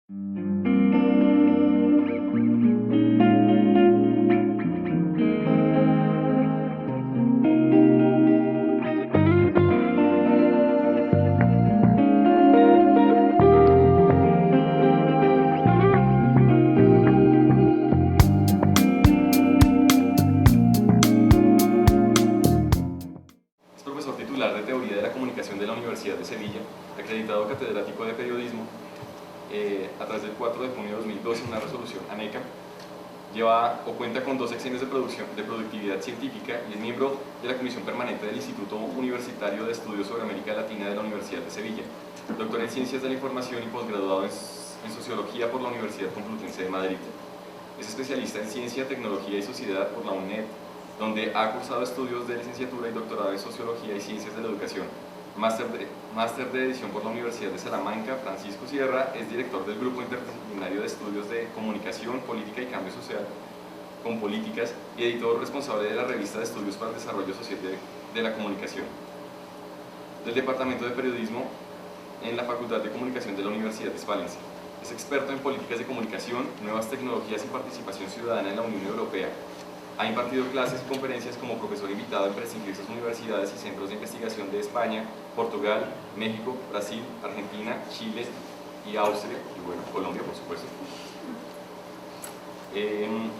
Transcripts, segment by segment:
De Teoría de la Comunicación de la Universidad de Sevilla, acreditado catedrático de Periodismo, a través del 4 de junio de 2012, una resolución ANECA, lleva o cuenta con 2 sexenios de productividad científica y es miembro de la Comisión Permanente del Instituto Universitario de Estudios sobre América Latina de la Universidad de Sevilla, doctor en Ciencias de la Información y posgraduado en Sociología por la Universidad Complutense de Madrid. Es especialista en Ciencia, Tecnología y Sociedad por la UNED, donde ha cursado estudios de licenciatura y doctorado en Sociología y Ciencias de la Educación, máster de edición por la Universidad de Salamanca. Francisco Sierra es director del Grupo Interdisciplinario de Estudios de Comunicación, Política y Cambio Social con Políticas y editor responsable de la revista de Estudios para el Desarrollo Social de la Comunicación. Del Departamento de Periodismo en la Facultad de Comunicación de la Universidad de Valencia. Es experto en políticas de comunicación, nuevas tecnologías y participación ciudadana en la Unión Europea. Ha impartido clases y conferencias como profesor invitado en prestigiosas universidades y centros de investigación de España, Portugal, México, Brasil, Argentina, Chile y Austria, y bueno, Colombia, por supuesto.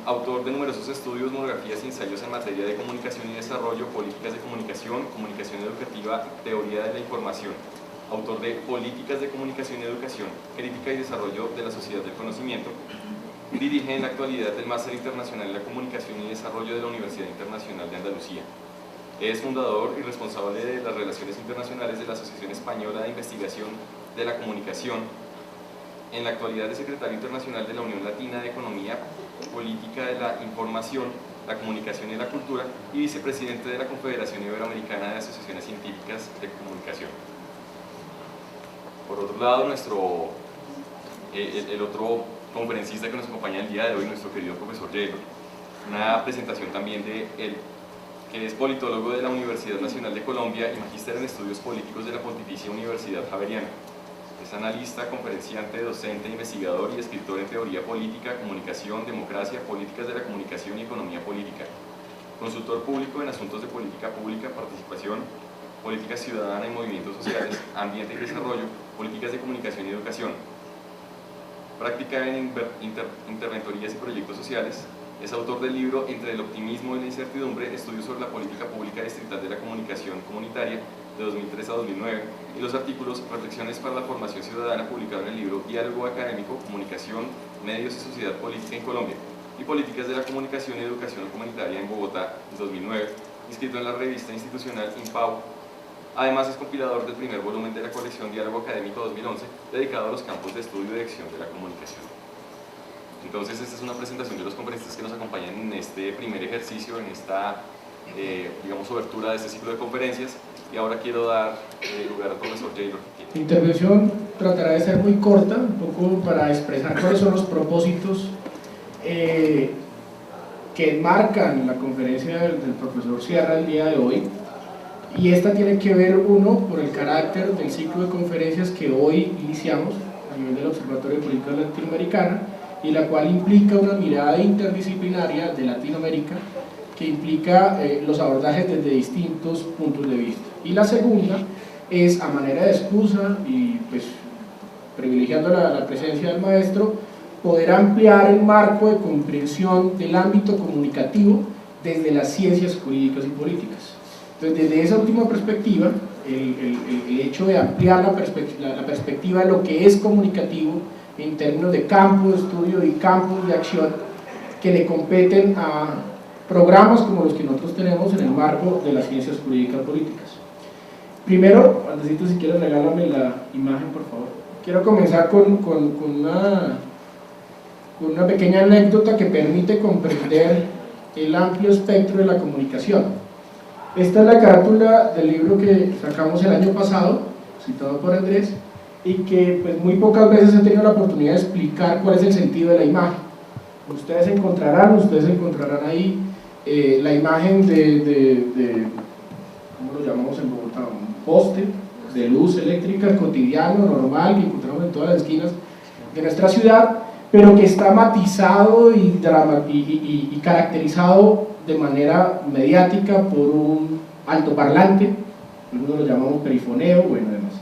Autor de numerosos estudios, monografías y ensayos en materia de comunicación y desarrollo, políticas de comunicación, comunicación educativa, teoría de la información. Autor de Políticas de Comunicación y Educación, Crítica y Desarrollo de la Sociedad del Conocimiento. Dirige en la actualidad el Máster Internacional en la Comunicación y Desarrollo de la Universidad Internacional de Andalucía. Es fundador y responsable de las relaciones internacionales de la Asociación Española de Investigación de la Comunicación. En la actualidad es secretario internacional de la Unión Latina de Economía Política de la Información, la Comunicación y la Cultura y vicepresidente de la Confederación Iberoamericana de Asociaciones Científicas de Comunicación. Por otro lado, el otro conferencista que nos acompaña el día de hoy, nuestro querido profesor Jaylor, una presentación también de él, que es politólogo de la Universidad Nacional de Colombia y magíster en estudios políticos de la Pontificia Universidad Javeriana. Es analista, conferenciante, docente, investigador y escritor en teoría política, comunicación, democracia, políticas de la comunicación y economía política. Consultor público en asuntos de política pública, participación, política ciudadana y movimientos sociales, ambiente y desarrollo, políticas de comunicación y educación. Práctica en interventorías y proyectos sociales. Es autor del libro Entre el optimismo y la incertidumbre, estudios sobre la política pública distrital de la comunicación comunitaria de 2003 a 2009 y los artículos Reflexiones para la formación ciudadana, publicado en el libro Diálogo académico, comunicación, medios y sociedad política en Colombia y políticas de la comunicación y educación comunitaria en Bogotá, 2009, inscrito en la revista institucional INPAU. Además es compilador del primer volumen de la colección Diálogo Académico 2011, dedicado a los campos de estudio y dirección de la comunicación. Entonces, esta es una presentación de los conferencistas que nos acompañan en este primer ejercicio, en esta, digamos, obertura de este ciclo de conferencias. Y ahora quiero dar lugar al profesor Jaylor. Mi intervención tratará de ser muy corta, un poco para expresar cuáles son los propósitos que enmarcan la conferencia del profesor Sierra el día de hoy. Y esta tiene que ver, uno, por el carácter del ciclo de conferencias que hoy iniciamos a nivel del Observatorio de Política Latinoamericana, y la cual implica una mirada interdisciplinaria de Latinoamérica que implica los abordajes desde distintos puntos de vista. Y la segunda es, a manera de excusa y pues privilegiando la presencia del maestro, poder ampliar el marco de comprensión del ámbito comunicativo desde las ciencias jurídicas y políticas. Entonces, desde esa última perspectiva, el hecho de ampliar la perspectiva de lo que es comunicativo en términos de campo de estudio y campos de acción que le competen a programas como los que nosotros tenemos en el marco de las ciencias jurídicas políticas. Primero, Andresito, si quieres regálame la imagen, por favor. Quiero comenzar con una pequeña anécdota que permite comprender el amplio espectro de la comunicación. Esta es la carátula del libro que sacamos el año pasado, citado por Andrés, y que pues, muy pocas veces he tenido la oportunidad de explicar cuál es el sentido de la imagen. Ustedes encontrarán ahí la imagen de ¿cómo lo llamamos en Bogotá? Un poste de luz eléctrica cotidiano, normal, que encontramos en todas las esquinas de nuestra ciudad, pero que está matizado y caracterizado de manera mediática por un altoparlante, algunos lo llamamos perifoneo, bueno, demás.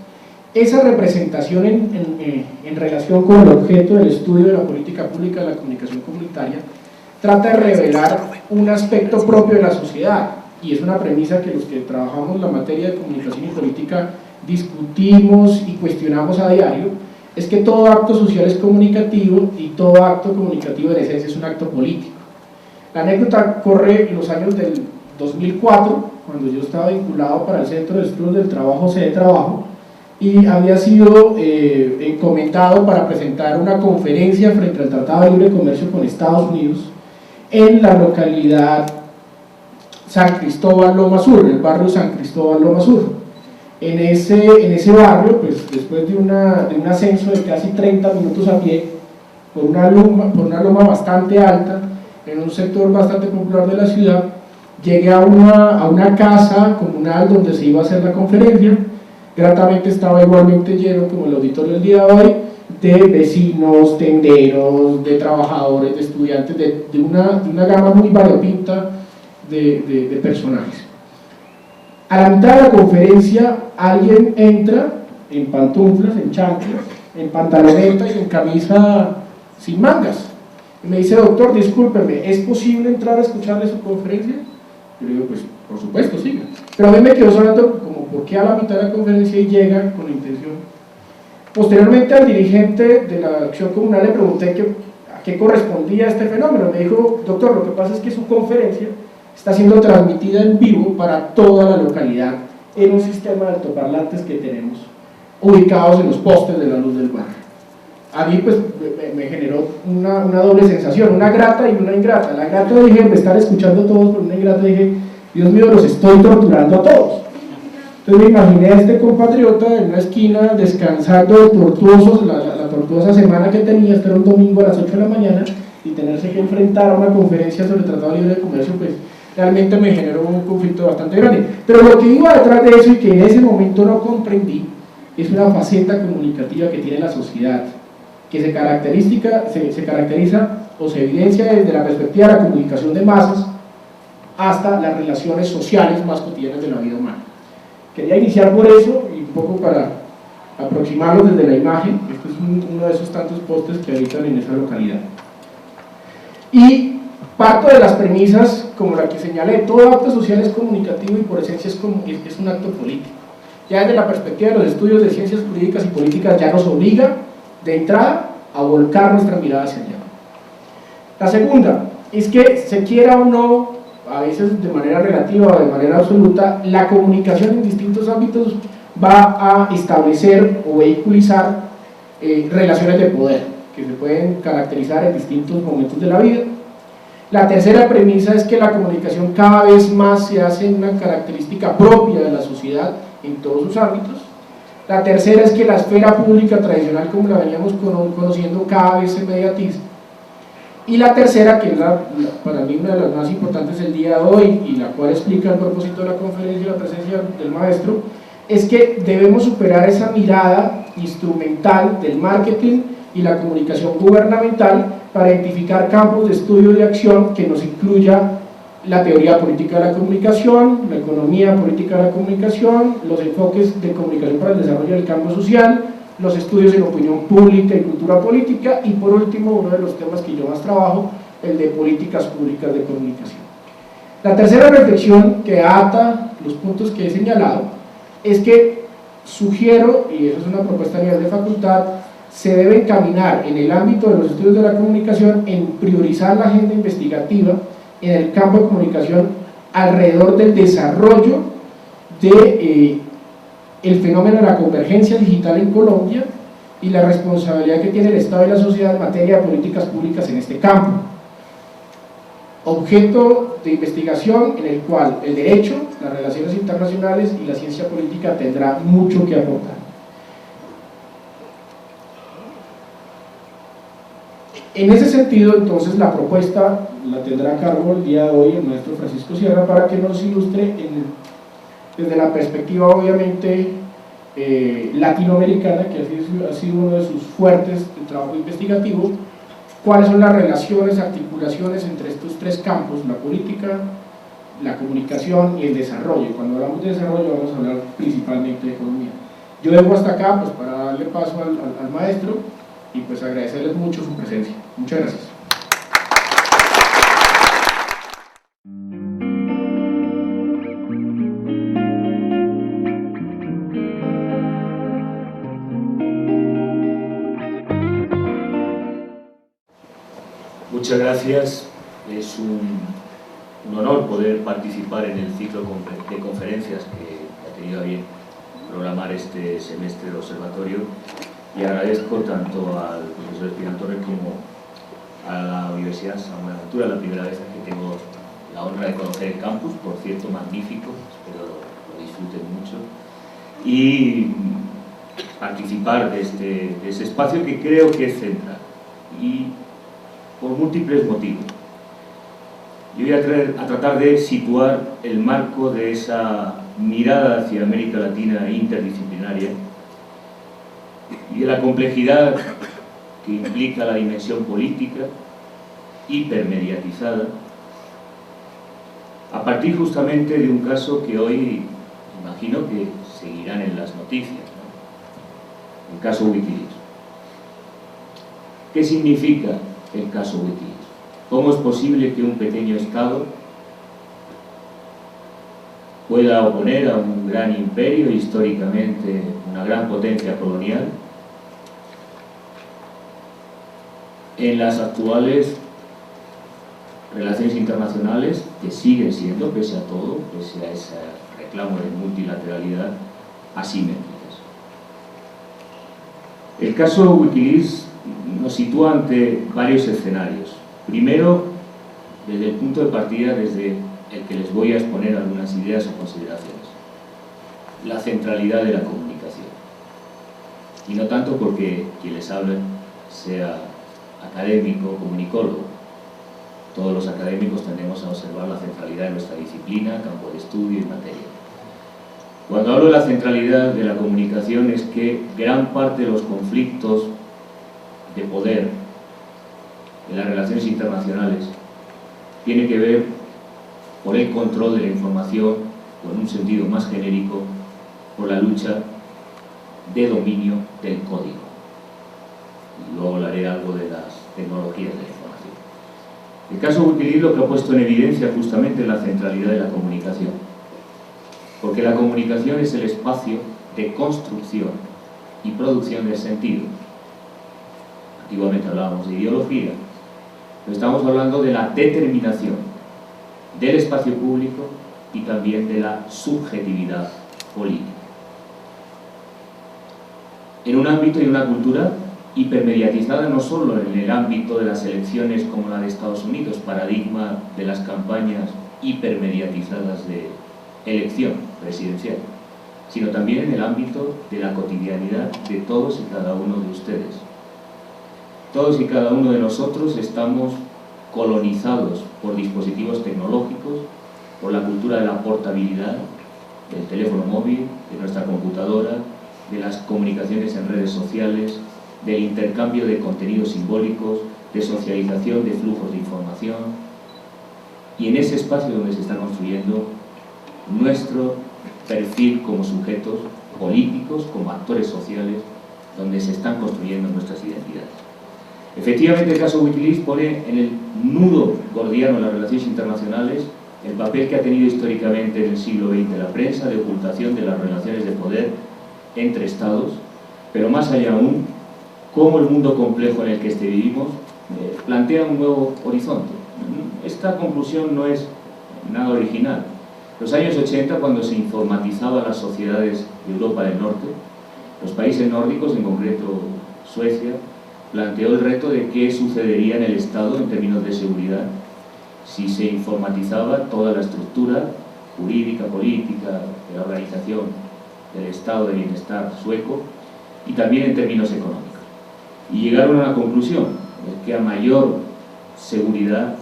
Esa representación en relación con el objeto del estudio de la política pública de la comunicación comunitaria trata de revelar un aspecto propio de la sociedad, y es una premisa que los que trabajamos la materia de comunicación y política discutimos y cuestionamos a diario, es que todo acto social es comunicativo y todo acto comunicativo en esencia es un acto político. La anécdota corre en los años del 2004, cuando yo estaba vinculado para el Centro de Estudios del Trabajo, Sede Trabajo, y había sido encomendado para presentar una conferencia frente al Tratado de Libre Comercio con Estados Unidos en la localidad San Cristóbal Loma Sur, en el barrio San Cristóbal Loma Sur. En ese barrio, pues después de un ascenso de casi 30 minutos a pie, por una loma bastante alta, en un sector bastante popular de la ciudad, llegué a una casa comunal donde se iba a hacer la conferencia. Gratamente estaba igualmente lleno, como el auditorio del día de hoy, de vecinos, tenderos, de trabajadores, de estudiantes, de una gama muy variopinta de personajes. A la mitad de la conferencia alguien entra en pantuflas, en chanclas, en pantaloneta y en camisa sin mangas. Y me dice: doctor, discúlpeme, ¿es posible entrar a escucharle su conferencia? Yo le digo: pues por supuesto, siga. Pero a mí me quedó sonando como ¿por qué a la mitad de la conferencia y llega con la intención? Posteriormente al dirigente de la acción comunal le pregunté a qué correspondía este fenómeno. Me dijo: doctor, lo que pasa es que su conferencia está siendo transmitida en vivo para toda la localidad en un sistema de altoparlantes que tenemos ubicados en los postes de la luz del barrio. A mí pues me generó una doble sensación, una grata y una ingrata. La grata dije: me están escuchando todos, pero una ingrata dije: Dios mío, los estoy torturando a todos. Entonces me imaginé a este compatriota en una esquina descansando de tortuosos, la tortuosa semana que tenía, este era un domingo a las 8 de la mañana, y tenerse que enfrentar a una conferencia sobre el Tratado Libre de Comercio, pues realmente me generó un conflicto bastante grande. Pero lo que iba detrás de eso y que en ese momento no comprendí es una faceta comunicativa que tiene la sociedad, que se caracteriza o se evidencia desde la perspectiva de la comunicación de masas hasta las relaciones sociales más cotidianas de la vida humana. Quería iniciar por eso y un poco para aproximarlo desde la imagen. Este es uno de esos tantos postes que habitan en esa localidad. Y parto de las premisas como la que señalé: todo acto social es comunicativo y por esencia es un acto político. Ya desde la perspectiva de los estudios de ciencias jurídicas y políticas ya nos obliga de entrada a volcar nuestra mirada hacia allá. La segunda es que, se quiera o no, a veces de manera relativa o de manera absoluta, la comunicación en distintos ámbitos va a establecer o vehiculizar relaciones de poder que se pueden caracterizar en distintos momentos de la vida. La tercera premisa es que la comunicación cada vez más se hace una característica propia de la sociedad en todos sus ámbitos. La tercera es que la esfera pública tradicional, como la veníamos conociendo, cada vez se mediatiza. Y la tercera, que es para mí una de las más importantes del día de hoy y la cual explica el propósito de la conferencia y la presencia del maestro, es que debemos superar esa mirada instrumental del marketing y la comunicación gubernamental para identificar campos de estudio y de acción que nos incluya la teoría política de la comunicación, la economía política de la comunicación, los enfoques de comunicación para el desarrollo del campo social, los estudios en opinión pública y cultura política, y por último, uno de los temas que yo más trabajo, el de políticas públicas de comunicación. La tercera reflexión que ata los puntos que he señalado es que sugiero, y eso es una propuesta a nivel de facultad, se debe encaminar en el ámbito de los estudios de la comunicación en priorizar la agenda investigativa en el campo de comunicación alrededor del desarrollo de el fenómeno de la convergencia digital en Colombia y la responsabilidad que tiene el Estado y la sociedad en materia de políticas públicas en este campo. Objeto de investigación en el cual el derecho, las relaciones internacionales y la ciencia política tendrá mucho que aportar. En ese sentido, entonces, la propuesta la tendrá a cargo el día de hoy el maestro Francisco Sierra para que nos ilustre desde la perspectiva, obviamente, latinoamericana, que ha sido uno de sus fuertes de trabajo investigativo, cuáles son las relaciones, articulaciones entre estos tres campos: la política, la comunicación y el desarrollo. Cuando hablamos de desarrollo vamos a hablar principalmente de economía. Yo dejo hasta acá pues para darle paso al maestro y pues agradecerles mucho su presencia. Muchas gracias. Muchas gracias. Es un honor poder participar en el ciclo de conferencias que ha tenido a bien programar este semestre del observatorio, y agradezco tanto al profesor Espinatorre como a la Universidad San Buenaventura, la primera vez que tengo la honra de conocer el campus, por cierto magnífico, espero lo disfruten mucho, y participar de este espacio que creo que es central, y por múltiples motivos. Yo voy a tratar de situar el marco de esa mirada hacia América Latina interdisciplinaria y de la complejidad que implica la dimensión política hipermediatizada, a partir justamente de un caso que hoy imagino que seguirán en las noticias, ¿no? El caso Wikileaks. ¿Qué significa el caso Wikileaks? ¿Cómo es posible que un pequeño Estado pueda oponer a un gran imperio, históricamente una gran potencia colonial, en las actuales relaciones internacionales, que siguen siendo, pese a todo, pese a ese reclamo de multilateralidad, asimétricas? El caso Wikileaks nos sitúa ante varios escenarios. Primero, desde el punto de partida desde el que les voy a exponer algunas ideas o consideraciones: la centralidad de la comunicación. Y no tanto porque quien les hable sea académico o comunicólogo. Todos los académicos tendemos a observar la centralidad de nuestra disciplina, campo de estudio y materia. Cuando hablo de la centralidad de la comunicación es que gran parte de los conflictos de poder en las relaciones internacionales tiene que ver por el control de la información, o en un sentido más genérico, por la lucha de dominio del código. Y luego hablaré algo de las tecnologías de la información. El caso Wikileaks lo que ha puesto en evidencia justamente es la centralidad de la comunicación, porque la comunicación es el espacio de construcción y producción del sentido. Antiguamente hablábamos de ideología, pero estamos hablando de la determinación del espacio público y también de la subjetividad política. En un ámbito y una cultura hipermediatizada, no solo en el ámbito de las elecciones como la de Estados Unidos, paradigma de las campañas hipermediatizadas de elección presidencial, sino también en el ámbito de la cotidianidad de todos y cada uno de ustedes. Todos y cada uno de nosotros estamos colonizados por dispositivos tecnológicos, por la cultura de la portabilidad, del teléfono móvil, de nuestra computadora, de las comunicaciones en redes sociales, del intercambio de contenidos simbólicos, de socialización de flujos de información. Y en ese espacio donde se está construyendo nuestro perfil como sujetos políticos, como actores sociales, donde se están construyendo nuestras identidades. Efectivamente, el caso Wikileaks pone en el nudo gordiano de las relaciones internacionales el papel que ha tenido históricamente en el siglo XX la prensa de ocultación de las relaciones de poder entre Estados, pero más allá aún, cómo el mundo complejo en el que vivimos plantea un nuevo horizonte. Esta conclusión no es nada original. Los años 80, cuando se informatizaban las sociedades de Europa del Norte, los países nórdicos, en concreto Suecia, planteó el reto de qué sucedería en el Estado en términos de seguridad si se informatizaba toda la estructura jurídica, política, de la organización del Estado de Bienestar sueco, y también en términos económicos. Y llegaron a la conclusión de que a mayor seguridad,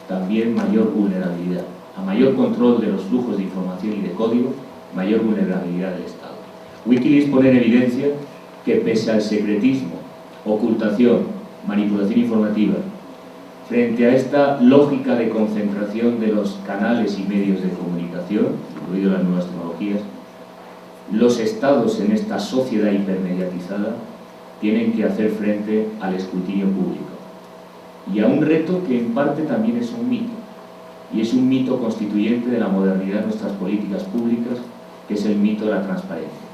también mayor vulnerabilidad. A mayor control de los flujos de información y de código, mayor vulnerabilidad del Estado. Wikileaks pone en evidencia que pese al secretismo, ocultación, manipulación informativa, frente a esta lógica de concentración de los canales y medios de comunicación, incluidas las nuevas tecnologías, los estados en esta sociedad hipermediatizada tienen que hacer frente al escrutinio público y a un reto que en parte también es un mito, y es un mito constituyente de la modernidad de nuestras políticas públicas, que es el mito de la transparencia.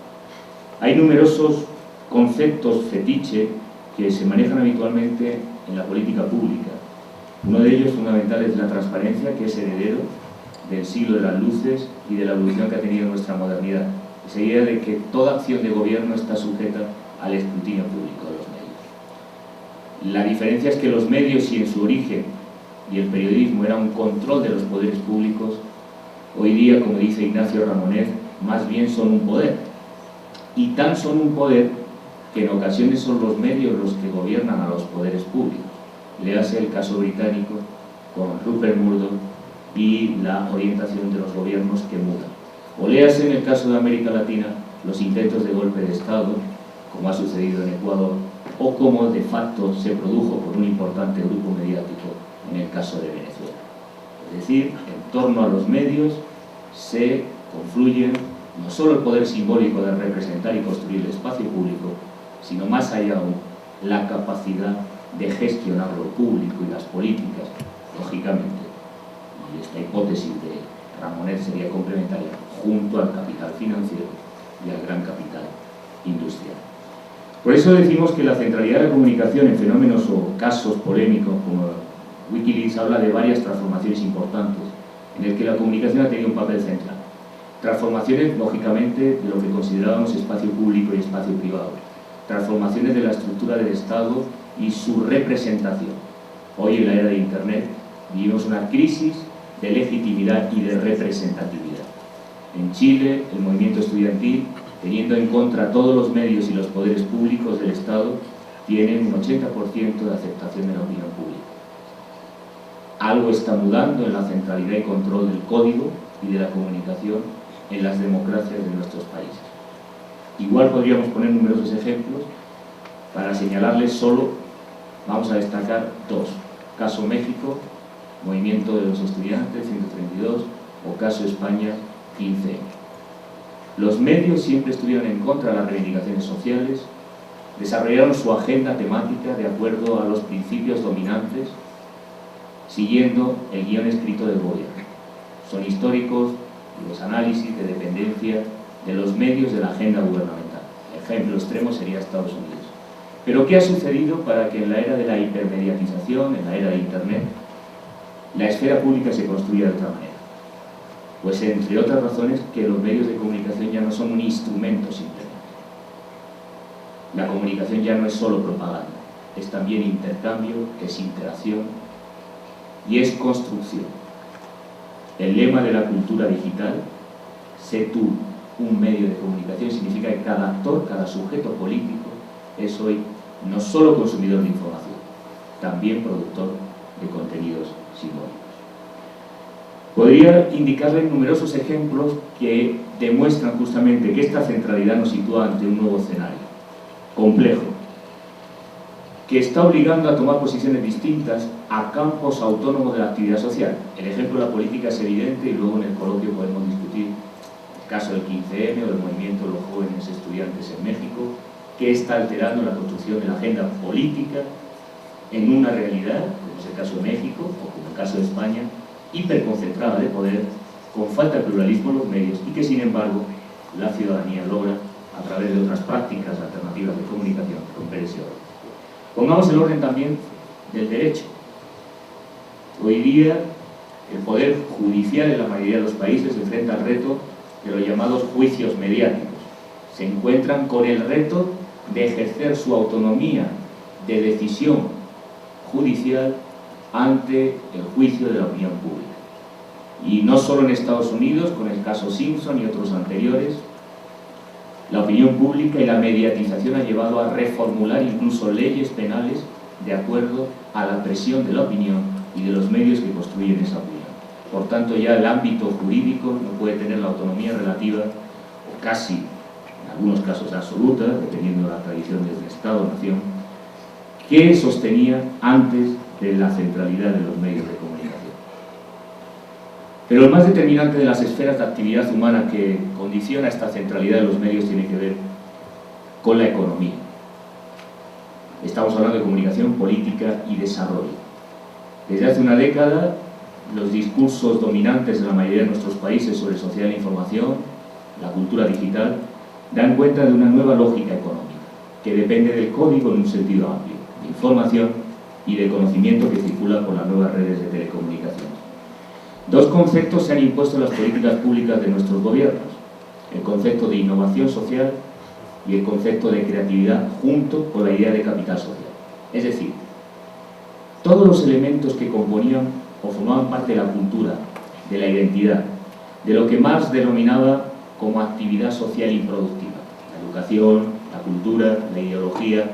Hay numerosos conceptos fetiche que se manejan habitualmente en la política pública. Uno de ellos fundamental es la transparencia, que es heredero del siglo de las luces y de la evolución que ha tenido nuestra modernidad. Esa idea de que toda acción de gobierno está sujeta al escrutinio público de los medios. La diferencia es que los medios, si en su origen y el periodismo era un control de los poderes públicos, hoy día, como dice Ignacio Ramonet, más bien son un poder. Y tan son un poder que en ocasiones son los medios los que gobiernan a los poderes públicos. Léase el caso británico con Rupert Murdoch y la orientación de los gobiernos que mudan. O léase en el caso de América Latina los intentos de golpe de Estado, como ha sucedido en Ecuador, o como de facto se produjo por un importante grupo mediático en el caso de Venezuela. Es decir, en torno a los medios se confluyen no solo el poder simbólico de representar y construir el espacio público, sino más allá aún la capacidad de gestionar lo público y las políticas, lógicamente, y esta hipótesis de Ramonet sería complementaria, junto al capital financiero y al gran capital industrial. Por eso decimos que la centralidad de la comunicación en fenómenos o casos polémicos como Wikileaks habla de varias transformaciones importantes en el que la comunicación ha tenido un papel central. Transformaciones, lógicamente, de lo que considerábamos espacio público y espacio privado. Transformaciones de la estructura del Estado y su representación. Hoy, en la era de Internet, vivimos una crisis de legitimidad y de representatividad. En Chile, el movimiento estudiantil, teniendo en contra todos los medios y los poderes públicos del Estado, tienen un 80% de aceptación de la opinión pública. Algo está mudando en la centralidad y control del código y de la comunicación en las democracias de nuestros países. Igual podríamos poner numerosos ejemplos. Para señalarles solo, vamos a destacar dos. Caso México, movimiento de los estudiantes, 132, o caso España, 15. Los medios siempre estuvieron en contra de las reivindicaciones sociales, desarrollaron su agenda temática de acuerdo a los principios dominantes, siguiendo el guión escrito del gobierno. Son históricos los análisis de dependencia de los medios de la agenda gubernamental. El ejemplo extremo sería Estados Unidos. Pero ¿qué ha sucedido para que en la era de la hipermediatización, en la era de Internet, la esfera pública se construya de otra manera? Pues entre otras razones que los medios de comunicación ya no son un instrumento simplemente. La comunicación ya no es solo propaganda, es también intercambio, es interacción y es construcción. El lema de la cultura digital, sé tú un medio de comunicación, significa que cada actor, cada sujeto político es hoy no solo consumidor de información, también productor de contenidos simbólicos. Podría indicarle numerosos ejemplos que demuestran justamente que esta centralidad nos sitúa ante un nuevo escenario, complejo, que está obligando a tomar posiciones distintas a campos autónomos de la actividad social. El ejemplo de la política es evidente y luego en el coloquio podemos discutir el caso del 15M o del movimiento de los jóvenes estudiantes en México, que está alterando la construcción de la agenda política en una realidad, como es el caso de México o como el caso de España, hiperconcentrada de poder, con falta de pluralismo en los medios y que sin embargo la ciudadanía logra, a través de otras prácticas alternativas de comunicación, romper ese orden. Pongamos el orden también del derecho. Hoy día el poder judicial en la mayoría de los países se enfrenta al reto de los llamados juicios mediáticos. Se encuentran con el reto de ejercer su autonomía de decisión judicial ante el juicio de la opinión pública. Y no solo en Estados Unidos, con el caso Simpson y otros anteriores, la opinión pública y la mediatización ha llevado a reformular incluso leyes penales de acuerdo a la presión de la opinión y de los medios que construyen esa opinión. Por tanto, ya el ámbito jurídico no puede tener la autonomía relativa, o casi en algunos casos absoluta, dependiendo de la tradición de un Estado o nación, que sostenía antes de la centralidad de los medios de comunicación. Pero el más determinante de las esferas de actividad humana que condiciona esta centralidad de los medios tiene que ver con la economía. Estamos hablando de comunicación, política y desarrollo. Desde hace una década, los discursos dominantes de la mayoría de nuestros países sobre sociedad de la información, la cultura digital, dan cuenta de una nueva lógica económica, que depende del código en un sentido amplio, de información y de conocimiento que circula por las nuevas redes de telecomunicaciones. Dos conceptos se han impuesto en las políticas públicas de nuestros gobiernos: el concepto de innovación social y el concepto de creatividad, junto con la idea de capital social. Es decir, todos los elementos que componían o formaban parte de la cultura, de la identidad, de lo que Marx denominaba como actividad social improductiva. La educación, la cultura, la ideología,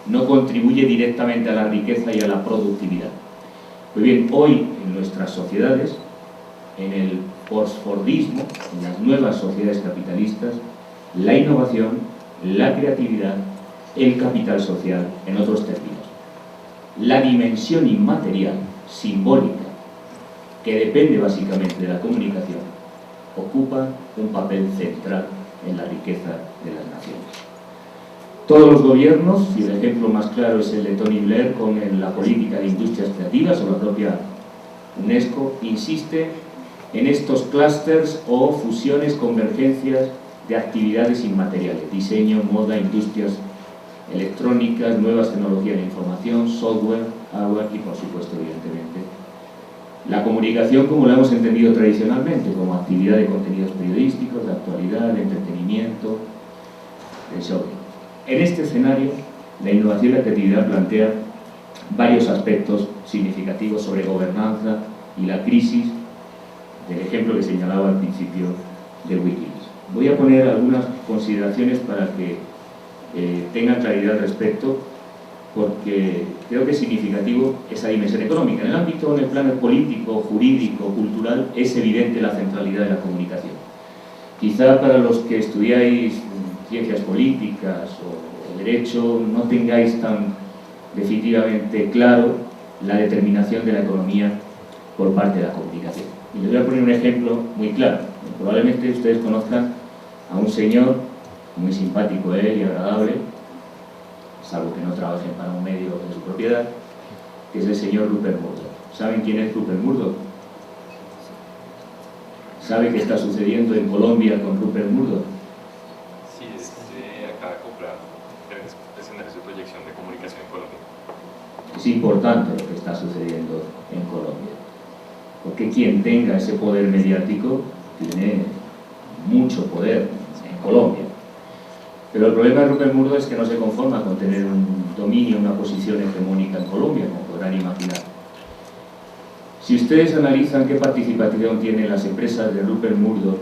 no contribuye directamente a la riqueza y a la productividad. Pues bien, hoy en nuestras sociedades, en el postfordismo, en las nuevas sociedades capitalistas, la innovación, la creatividad, el capital social, en otros términos, la dimensión inmaterial, simbólica, que depende básicamente de la comunicación, ocupa un papel central en la riqueza de las naciones. Todos los gobiernos, y el ejemplo más claro es el de Tony Blair con la política de industrias creativas o la propia UNESCO, insiste en estos clústeres o fusiones, convergencias de actividades inmateriales: diseño, moda, industrias electrónicas, nuevas tecnologías de información, software, hardware y, por supuesto, evidentemente, la comunicación como la hemos entendido tradicionalmente, como actividad de contenidos periodísticos, de actualidad, de entretenimiento, de shopping. En este escenario, la innovación y la creatividad plantea varios aspectos significativos sobre gobernanza y la crisis del ejemplo que señalaba al principio de Wikileaks. Voy a poner algunas consideraciones para que tengan claridad al respecto, porque creo que es significativo esa dimensión económica. En el ámbito, en el plano político, jurídico, cultural, es evidente la centralidad de la comunicación. Quizá para los que estudiáis ciencias políticas o derecho no tengáis tan definitivamente claro la determinación de la economía por parte de la comunicación. Y les voy a poner un ejemplo muy claro. Probablemente ustedes conozcan a un señor muy simpático y agradable, salvo que no trabajen para un medio de su propiedad, que es el señor Rupert Murdoch. ¿Saben quién es Rupert Murdoch? ¿Sabe qué está sucediendo en Colombia con Rupert Murdoch? Sí, acaba de comprar escenarios de proyección de comunicación en Colombia. Es importante lo que está sucediendo en Colombia, porque quien tenga ese poder mediático tiene mucho poder en Colombia. Pero el problema de Rupert Murdoch es que no se conforma con tener un dominio, una posición hegemónica en Colombia, como podrán imaginar. Si ustedes analizan qué participación tienen las empresas de Rupert Murdoch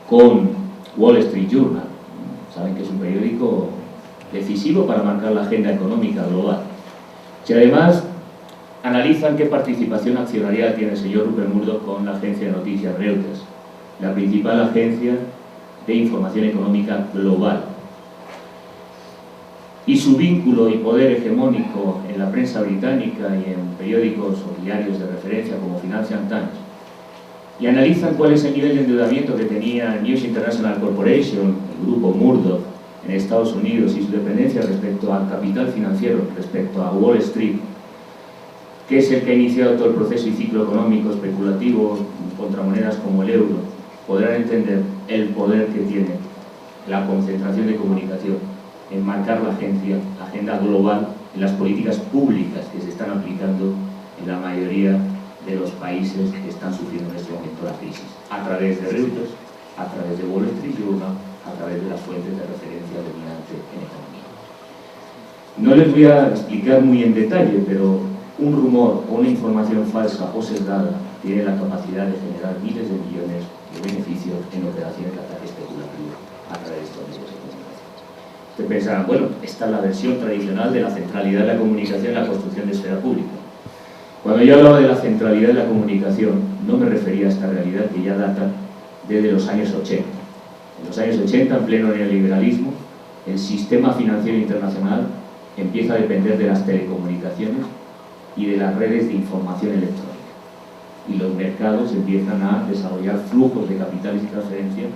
con Wall Street Journal, saben que es un periódico decisivo para marcar la agenda económica global. Si además analizan qué participación accionarial tiene el señor Rupert Murdoch con la agencia de noticias Reuters, la principal agencia de información económica global, y su vínculo y poder hegemónico en la prensa británica y en periódicos o diarios de referencia como Financial Times, y analizan cuál es el nivel de endeudamiento que tenía News International Corporation, el grupo Murdoch, en Estados Unidos, y su dependencia respecto al capital financiero, respecto a Wall Street, que es el que ha iniciado todo el proceso y ciclo económico especulativo contra monedas como el euro, podrán entender el poder que tiene la concentración de comunicación en marcar la agenda global en las políticas públicas que se están aplicando en la mayoría de los países que están sufriendo en este momento la crisis, a través de Reuters, a través de Wall Street Journal, a través de las fuentes de referencia dominante en economía. No les voy a explicar muy en detalle, pero un rumor o una información falsa o sesgada tiene la capacidad de generar miles de millones de beneficios en operaciones de ataque especulativo a través de estos medios de comunicación. Ustedes pensarán, bueno, esta es la versión tradicional de la centralidad de la comunicación en la construcción de esfera pública. Cuando yo hablaba de la centralidad de la comunicación, no me refería a esta realidad que ya data desde los años 80. En los años 80, en pleno neoliberalismo, el sistema financiero internacional empieza a depender de las telecomunicaciones y de las redes de información electrónica. Y los mercados empiezan a desarrollar flujos de capitales y transferencias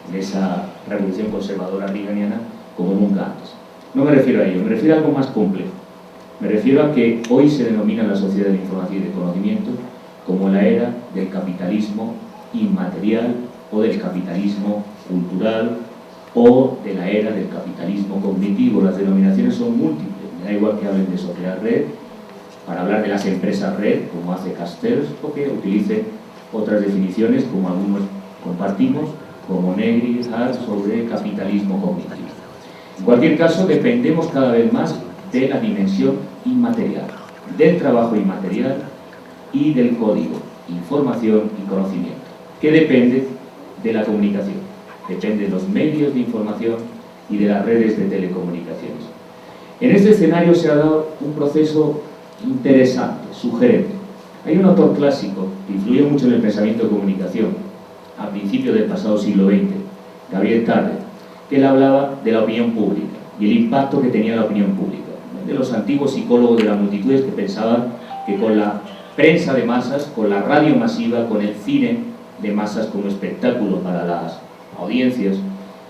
en esa revolución conservadora reaganiana como nunca antes. No me refiero a ello, me refiero a algo más complejo. Me refiero a que hoy se denomina la sociedad de la información y del conocimiento como la era del capitalismo inmaterial o del capitalismo cultural o de la era del capitalismo cognitivo. Las denominaciones son múltiples, me da igual que hablen de sociedad red, para hablar de las empresas red, como hace Castells, o que utilice otras definiciones, como algunos compartimos, como Negri, Hart, sobre capitalismo cognitivo. En cualquier caso, dependemos cada vez más de la dimensión inmaterial, del trabajo inmaterial y del código, información y conocimiento, que depende de la comunicación, depende de los medios de información y de las redes de telecomunicaciones. En este escenario se ha dado un proceso interesante, sugerente. Hay un autor clásico que influyó mucho en el pensamiento de comunicación a principios del pasado siglo XX, Gabriel Tarde, que él hablaba de la opinión pública y el impacto que tenía la opinión pública, de los antiguos psicólogos de las multitudes que pensaban que con la prensa de masas, con la radio masiva, con el cine de masas como espectáculo para las audiencias,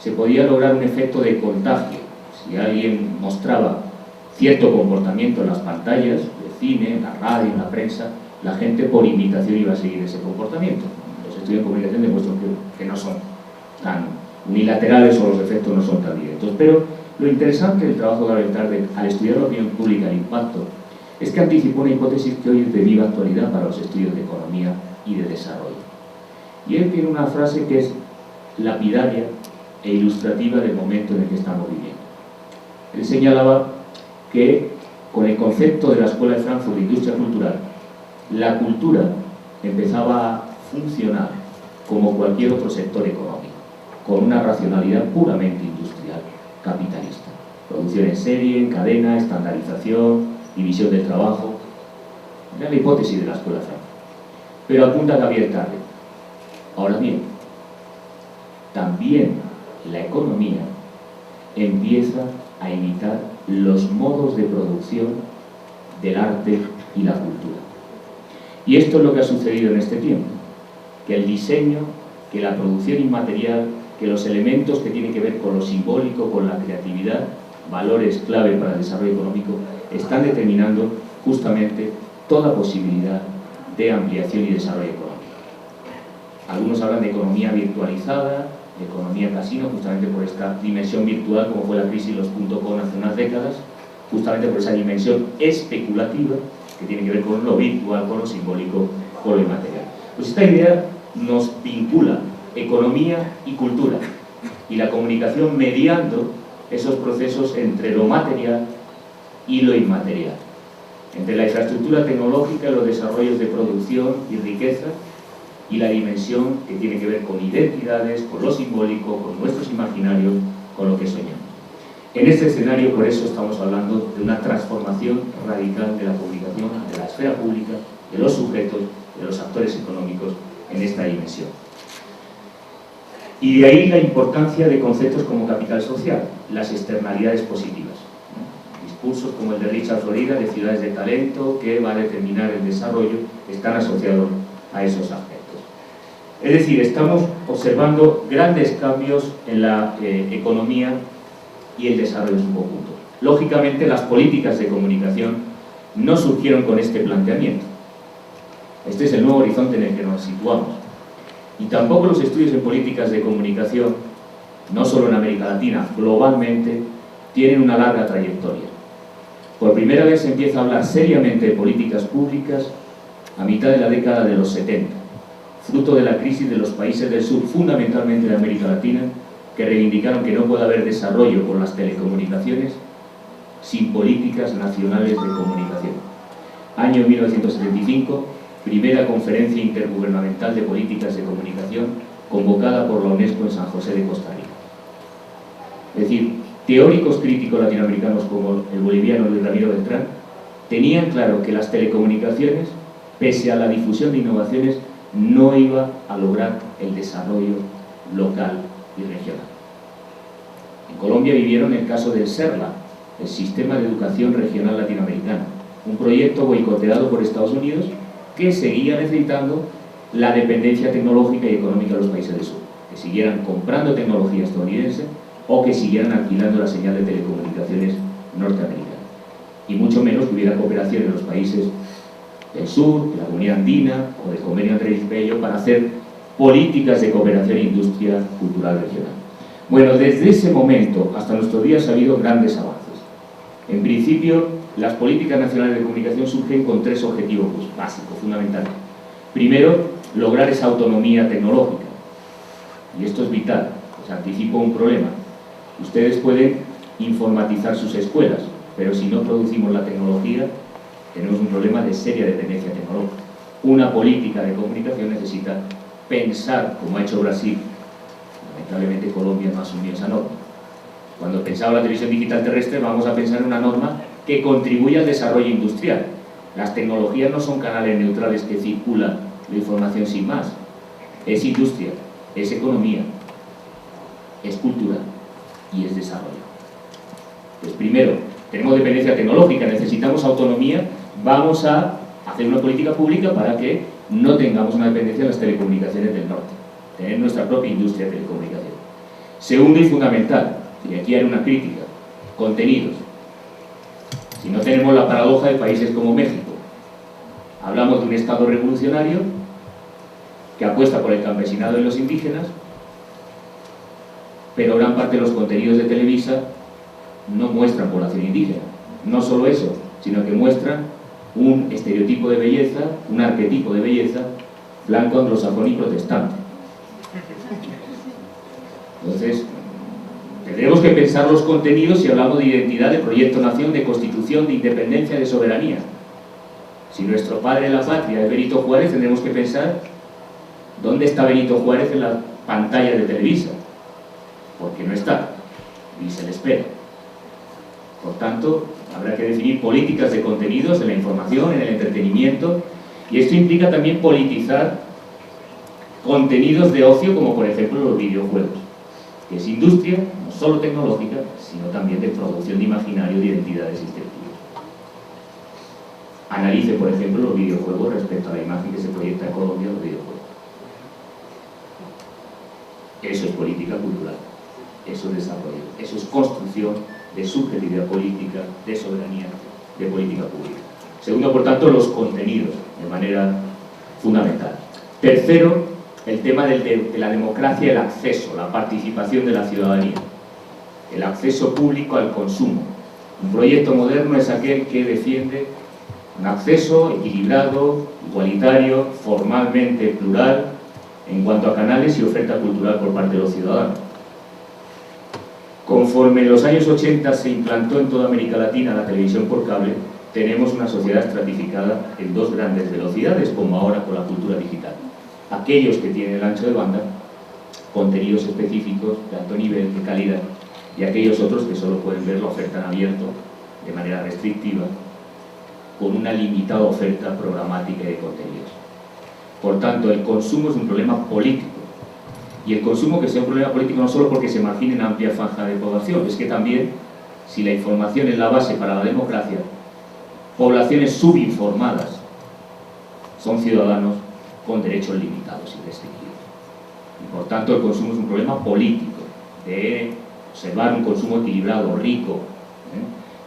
se podía lograr un efecto de contagio. Si alguien mostraba cierto comportamiento en las pantallas, de cine, en la radio, en la prensa, la gente por imitación iba a seguir ese comportamiento. Los estudios de comunicación demuestran que no son tan unilaterales o los efectos no son tan directos. Pero lo interesante del trabajo de Gabriel Tarde, al estudiar la opinión pública, el impacto, es que anticipó una hipótesis que hoy es de viva actualidad para los estudios de economía y de desarrollo. Y él tiene una frase que es lapidaria e ilustrativa del momento en el que estamos viviendo. Él señalaba que con el concepto de la Escuela de Frankfurt de Industria Cultural, la cultura empezaba a funcionar como cualquier otro sector económico, con una racionalidad puramente industrial, capitalista. Producción en serie, en cadena, estandarización, división del trabajo. Era la hipótesis de la Escuela de Frankfurt. Pero apunta Gabriel Tarde. Ahora bien, también la economía empieza a imitar los modos de producción del arte y la cultura. Y esto es lo que ha sucedido en este tiempo, que el diseño, que la producción inmaterial, que los elementos que tienen que ver con lo simbólico, con la creatividad, valores clave para el desarrollo económico, están determinando justamente toda posibilidad de ampliación y desarrollo económico. Algunos hablan de economía virtualizada, de economía casino, justamente por esta dimensión virtual, como fue la crisis de los .com hace unas décadas, justamente por esa dimensión especulativa que tiene que ver con lo virtual, con lo simbólico, con lo inmaterial. Pues esta idea nos vincula economía y cultura, y la comunicación mediando esos procesos entre lo material y lo inmaterial, entre la infraestructura tecnológica, los desarrollos de producción y riqueza, y la dimensión que tiene que ver con identidades, con lo simbólico, con nuestros imaginarios, con lo que soñamos. En este escenario, por eso estamos hablando de una transformación radical de la comunicación, de la esfera pública, de los sujetos, de los actores económicos en esta dimensión. Y de ahí la importancia de conceptos como capital social, las externalidades positivas. Discursos como el de Richard Florida, de ciudades de talento, que va a determinar el desarrollo, están asociados a esos aspectos. Es decir, estamos observando grandes cambios en la economía y el desarrollo en su conjunto. Lógicamente, las políticas de comunicación no surgieron con este planteamiento. Este es el nuevo horizonte en el que nos situamos. Y tampoco los estudios en políticas de comunicación, no solo en América Latina, globalmente, tienen una larga trayectoria. Por primera vez se empieza a hablar seriamente de políticas públicas a mitad de la década de los 70, fruto de la crisis de los países del sur, fundamentalmente de América Latina, que reivindicaron que no puede haber desarrollo por las telecomunicaciones sin políticas nacionales de comunicación. Año 1975, primera conferencia intergubernamental de políticas de comunicación convocada por la UNESCO en San José de Costa Rica. Es decir, teóricos críticos latinoamericanos como el boliviano Luis Ramiro Beltrán tenían claro que las telecomunicaciones, pese a la difusión de innovaciones, no iba a lograr el desarrollo local y regional. En Colombia vivieron el caso del SERLA, el Sistema de Educación Regional Latinoamericano, un proyecto boicoteado por Estados Unidos que seguía necesitando la dependencia tecnológica y económica de los países del sur, que siguieran comprando tecnología estadounidense o que siguieran alquilando la señal de telecomunicaciones norteamericana. Y mucho menos que hubiera cooperación en los países del sur, de la Comunidad Andina o de Convenio Andrés-Bello para hacer políticas de cooperación e industria cultural regional. Bueno, desde ese momento hasta nuestros días ha habido grandes avances. En principio, las políticas nacionales de comunicación surgen con tres objetivos básicos, fundamentales. Primero, lograr esa autonomía tecnológica. Y esto es vital, os anticipo un problema. Ustedes pueden informatizar sus escuelas, pero si no producimos la tecnología, tenemos un problema de seria dependencia tecnológica. Una política de comunicación necesita pensar, como ha hecho Brasil. Lamentablemente Colombia no ha asumido esa norma. Cuando pensaba la televisión digital terrestre, vamos a pensar en una norma que contribuya al desarrollo industrial. Las tecnologías no son canales neutrales que circulan la información sin más. Es industria, es economía, es cultura y es desarrollo. Pues primero, tenemos dependencia tecnológica, necesitamos autonomía, vamos a hacer una política pública para que no tengamos una dependencia de las telecomunicaciones del norte, tener nuestra propia industria de telecomunicaciones. Segundo y fundamental, y aquí hay una crítica, contenidos. Si no tenemos la paradoja de países como México, hablamos de un Estado revolucionario que apuesta por el campesinado y los indígenas, pero gran parte de los contenidos de Televisa no muestran población indígena. No solo eso, sino que muestran un estereotipo de belleza, un arquetipo de belleza blanco, anglosajón y protestante. Entonces, tendremos que pensar los contenidos si hablamos de identidad, de proyecto nación, de constitución, de independencia, de soberanía. Si nuestro padre de la patria es Benito Juárez, tendremos que pensar dónde está Benito Juárez en la pantalla de Televisa, porque no está, y se le espera. Por tanto, habrá que definir políticas de contenidos en la información, en el entretenimiento, y esto implica también politizar contenidos de ocio, como por ejemplo los videojuegos, que es industria, no solo tecnológica, sino también de producción de imaginario de identidades instintivas. Analice, por ejemplo, los videojuegos respecto a la imagen que se proyecta en Colombia en los videojuegos. Eso es política cultural, eso es desarrollo, eso es construcción de subjetividad política, de soberanía, de política pública. Segundo, por tanto, los contenidos, de manera fundamental. Tercero, el tema de la democracia y el acceso, la participación de la ciudadanía, el acceso público al consumo. Un proyecto moderno es aquel que defiende un acceso equilibrado, igualitario, formalmente plural, en cuanto a canales y oferta cultural por parte de los ciudadanos. Conforme en los años 80 se implantó en toda América Latina la televisión por cable, tenemos una sociedad estratificada en dos grandes velocidades, como ahora con la cultura digital. Aquellos que tienen el ancho de banda, contenidos específicos de alto nivel, de calidad, y aquellos otros que solo pueden ver la oferta en abierto, de manera restrictiva, con una limitada oferta programática y de contenidos. Por tanto, el consumo es un problema político. Y el consumo que sea un problema político no solo porque se margine una amplia franja de población, es que también, si la información es la base para la democracia, poblaciones subinformadas son ciudadanos con derechos limitados y restringidos. Y por tanto, el consumo es un problema político, de observar un consumo equilibrado, rico.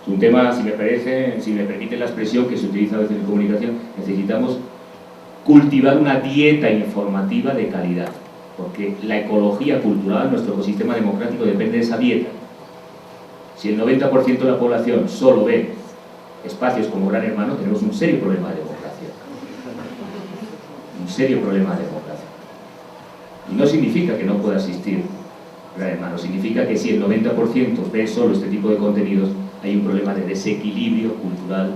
Es un tema, si me permite la expresión que se utiliza a veces en comunicación, necesitamos cultivar una dieta informativa de calidad, porque la ecología cultural, nuestro ecosistema democrático, depende de esa dieta. Si el 90% de la población solo ve espacios como Gran Hermano, tenemos un serio problema de democracia. Un serio problema de democracia. Y no significa que no pueda existir Gran Hermano, significa que si el 90% ve solo este tipo de contenidos, hay un problema de desequilibrio cultural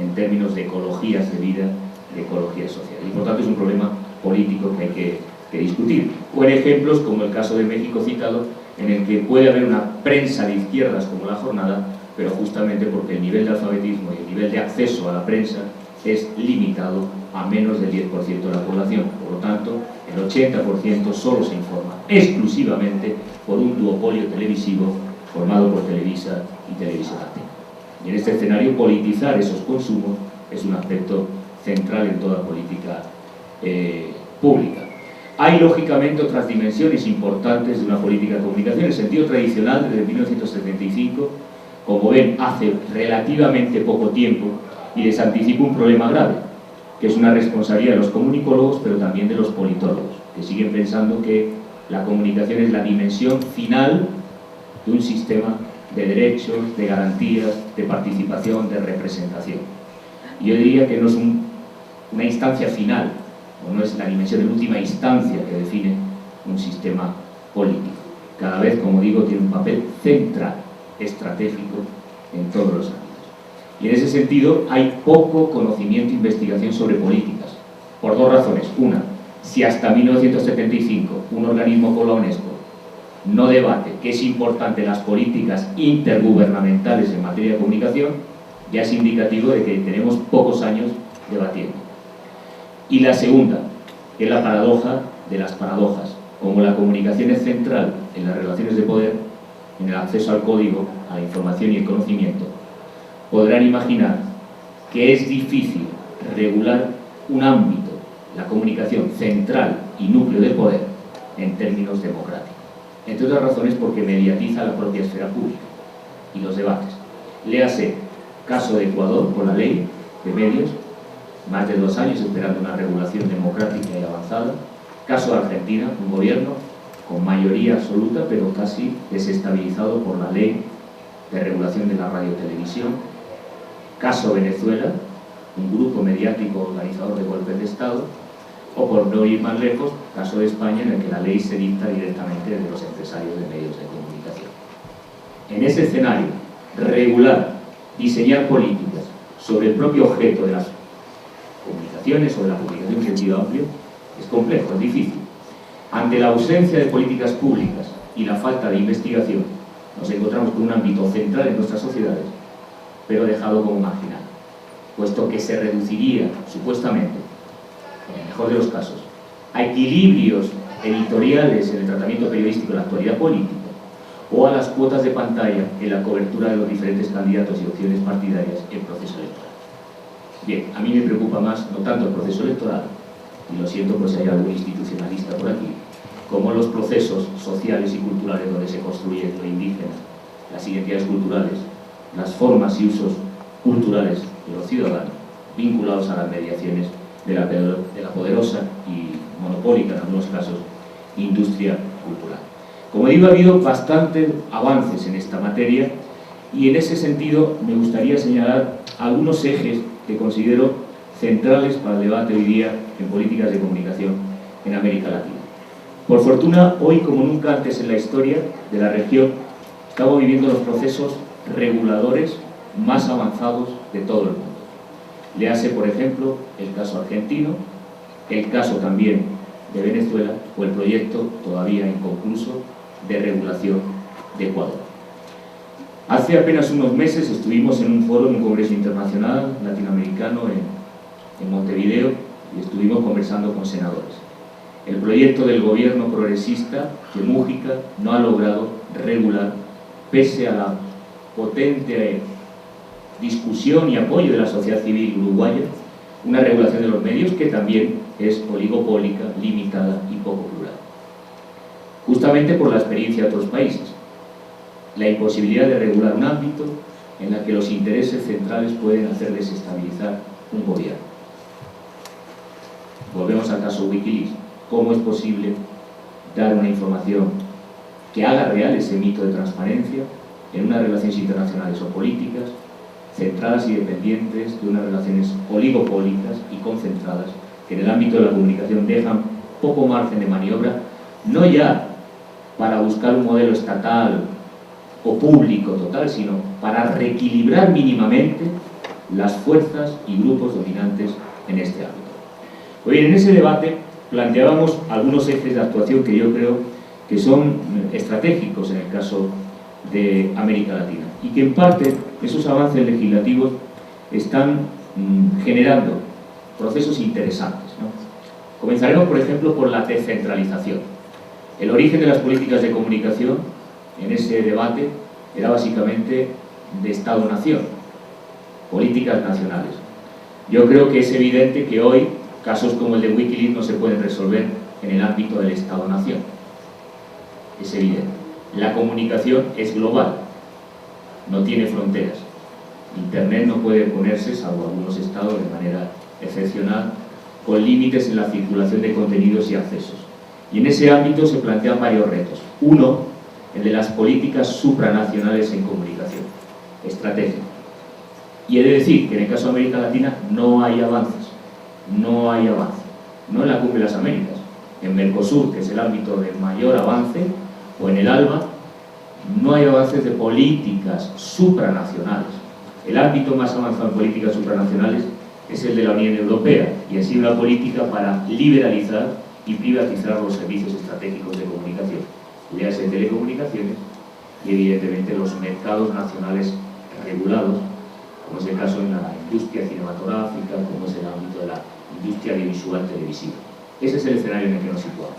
en términos de ecologías de vida, de ecología social. Y por tanto es un problema político que hay que discutir. O en ejemplos como el caso de México citado, en el que puede haber una prensa de izquierdas como La Jornada, pero justamente porque el nivel de alfabetismo y el nivel de acceso a la prensa es limitado a menos del 10% de la población. Por lo tanto, el 80% solo se informa exclusivamente por un duopolio televisivo formado por Televisa y Televisión Latina. Y en este escenario, politizar esos consumos es un aspecto central en toda política pública. Hay, lógicamente, otras dimensiones importantes de una política de comunicación. En el sentido tradicional, desde 1975, como ven, hace relativamente poco tiempo, y les anticipo un problema grave, que es una responsabilidad de los comunicólogos, pero también de los politólogos, que siguen pensando que la comunicación es la dimensión final de un sistema de derechos, de garantías, de participación, de representación. Y yo diría que no es una instancia final, o no es la dimensión en última instancia que define un sistema político. Cada vez, como digo, tiene un papel central, estratégico, en todos los ámbitos. Y en ese sentido hay poco conocimiento e investigación sobre políticas, por dos razones. Una, si hasta 1975 un organismo como la UNESCO no debate que es importante las políticas intergubernamentales en materia de comunicación, ya es indicativo de que tenemos pocos años debatiendo. Y la segunda, que es la paradoja de las paradojas. Como la comunicación es central en las relaciones de poder, en el acceso al código, a la información y el conocimiento, podrán imaginar que es difícil regular un ámbito, la comunicación central y núcleo del poder, en términos democráticos. Entre otras razones porque mediatiza la propia esfera pública y los debates. Léase, caso de Ecuador, con la ley de medios, más de 2 años esperando una regulación democrática y avanzada. Caso de Argentina, un gobierno con mayoría absoluta, pero casi desestabilizado por la ley de regulación de la radio-televisión. Caso Venezuela, un grupo mediático organizador de golpes de Estado. O por no ir más lejos, caso de España, en el que la ley se dicta directamente de los empresarios de medios de comunicación. En ese escenario, regular, diseñar políticas sobre el propio objeto de las comunicaciones o de la comunicación en sentido amplio es complejo, es difícil. Ante la ausencia de políticas públicas y la falta de investigación, nos encontramos con un ámbito central en nuestras sociedades, pero dejado como marginal, puesto que se reduciría, supuestamente, en el mejor de los casos, a equilibrios editoriales en el tratamiento periodístico de la actualidad política o a las cuotas de pantalla en la cobertura de los diferentes candidatos y opciones partidarias en proceso electoral. Bien, a mí me preocupa más no tanto el proceso electoral, y lo siento por si hay algún institucionalista por aquí, como los procesos sociales y culturales donde se construye lo indígena, las identidades culturales, las formas y usos culturales de los ciudadanos vinculados a las mediaciones de la poderosa y monopólica, en algunos casos, industria cultural. Como digo, ha habido bastantes avances en esta materia y en ese sentido me gustaría señalar algunos ejes que considero centrales para el debate hoy día en políticas de comunicación en América Latina. Por fortuna, hoy como nunca antes en la historia de la región, estamos viviendo los procesos reguladores más avanzados de todo el mundo. Léase, por ejemplo, el caso argentino, el caso también de Venezuela o el proyecto todavía inconcluso de regulación de Ecuador. Hace apenas unos meses estuvimos en un foro, en un congreso internacional latinoamericano en Montevideo y estuvimos conversando con senadores. El proyecto del gobierno progresista de Mújica no ha logrado regular, pese a la potente discusión y apoyo de la sociedad civil uruguaya, una regulación de los medios que también es oligopólica, limitada y poco plural. Justamente por la experiencia de otros países, la imposibilidad de regular un ámbito en el que los intereses centrales pueden hacer desestabilizar un gobierno. Volvemos al caso Wikileaks. ¿Cómo es posible dar una información que haga real ese mito de transparencia en unas relaciones internacionales o políticas centradas y dependientes de unas relaciones oligopólicas y concentradas que en el ámbito de la comunicación dejan poco margen de maniobra, no ya para buscar un modelo estatal o público total, sino para reequilibrar mínimamente las fuerzas y grupos dominantes en este ámbito? Hoy en ese debate planteábamos algunos ejes de actuación que yo creo que son estratégicos en el caso de América Latina y que en parte esos avances legislativos están generando procesos interesantes, ¿no? Comenzaremos, por ejemplo, por la descentralización. El origen de las políticas de comunicación en ese debate era básicamente de Estado-nación, políticas nacionales. Yo creo que es evidente que hoy casos como el de Wikileaks no se pueden resolver en el ámbito del Estado-nación. Es evidente. La comunicación es global, no tiene fronteras. Internet no puede ponerse, salvo algunos estados de manera excepcional, con límites en la circulación de contenidos y accesos. Y en ese ámbito se plantean varios retos. Uno, el de las políticas supranacionales en comunicación, estratégico. Y he de decir que en el caso de América Latina no hay avances, no hay avance. No en la Cumbre de las Américas, en Mercosur, que es el ámbito de mayor avance, o en el ALBA, no hay avances de políticas supranacionales. El ámbito más avanzado en políticas supranacionales es el de la Unión Europea, y ha sido una política para liberalizar y privatizar los servicios estratégicos de comunicación, léase telecomunicaciones y evidentemente los mercados nacionales regulados, como es el caso en la industria cinematográfica, como es el ámbito de la industria audiovisual televisiva. Ese es el escenario en el que nos situamos.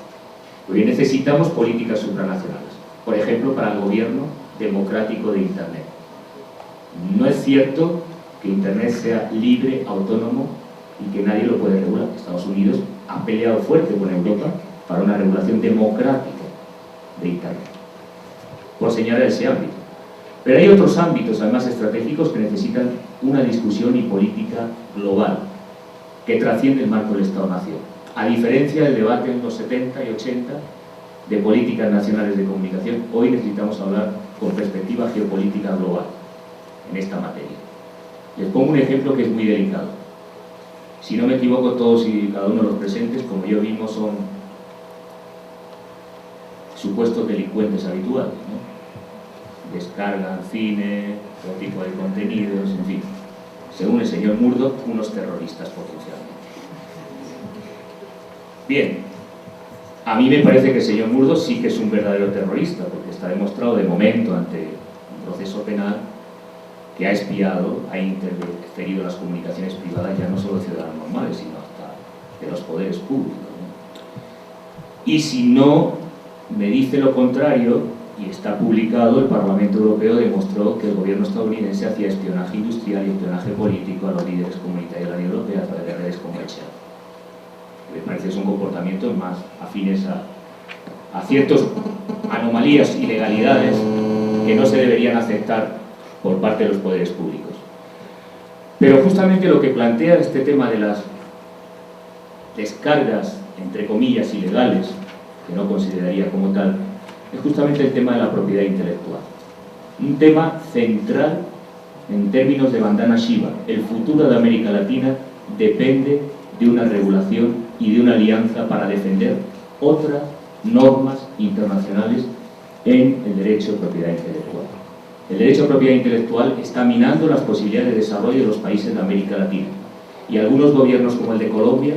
Porque necesitamos políticas supranacionales, por ejemplo, para el gobierno democrático de Internet. No es cierto que Internet sea libre, autónomo y que nadie lo puede regular. Estados Unidos ha peleado fuerte con Europa para una regulación democrática de Internet, por señalar ese ámbito. Pero hay otros ámbitos, además estratégicos, que necesitan una discusión y política global, que trasciende el marco del Estado-Nación. A diferencia del debate en los 70 y 80 de políticas nacionales de comunicación, hoy necesitamos hablar con perspectiva geopolítica global en esta materia. Les pongo un ejemplo que es muy delicado. Si no me equivoco, todos y cada uno de los presentes, como yo mismo, son supuestos delincuentes habituales, ¿no? Descargan cine, todo tipo de contenidos, en fin. Según el señor Murdoch, unos terroristas potencialmente. Bien, a mí me parece que el señor Murdoch sí que es un verdadero terrorista, porque está demostrado de momento ante un proceso penal que ha espiado, ha interferido las comunicaciones privadas ya no solo de ciudadanos normales, sino hasta de los poderes públicos, ¿no? Y si no me dice lo contrario, y está publicado, el Parlamento Europeo demostró que el gobierno estadounidense hacía espionaje industrial y espionaje político a los líderes comunitarios de la Unión Europea a través de redes como el Shell. Me parece que son comportamientos más afines a ciertas anomalías, ilegalidades que no se deberían aceptar por parte de los poderes públicos. Pero justamente lo que plantea este tema de las descargas, entre comillas, ilegales, que no consideraría como tal, es justamente el tema de la propiedad intelectual. Un tema central en términos de Vandana Shiva. El futuro de América Latina depende de una regulación y de una alianza para defender otras normas internacionales en el derecho de propiedad intelectual. El derecho a propiedad intelectual está minando las posibilidades de desarrollo de los países de América Latina. Y algunos gobiernos como el de Colombia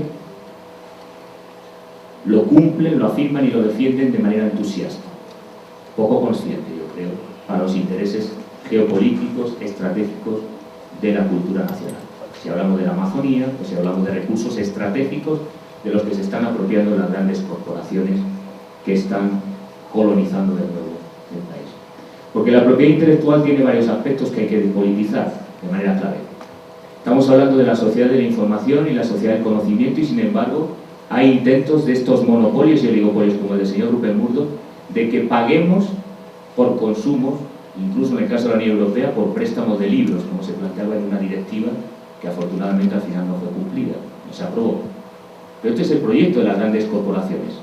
lo cumplen, lo afirman y lo defienden de manera entusiasta. Poco consciente, yo creo, para los intereses geopolíticos, estratégicos de la cultura nacional. Si hablamos de la Amazonía, o si hablamos de recursos estratégicos de los que se están apropiando las grandes corporaciones que están colonizando de nuevo el país. Porque la propiedad intelectual tiene varios aspectos que hay que politizar de manera clave. Estamos hablando de la sociedad de la información y la sociedad del conocimiento y, sin embargo, hay intentos de estos monopolios y oligopolios como el del señor Rupert Murdoch de que paguemos por consumo, incluso en el caso de la Unión Europea, por préstamos de libros, como se planteaba en una directiva que afortunadamente al final no fue cumplida, no se aprobó. Pero este es el proyecto de las grandes corporaciones.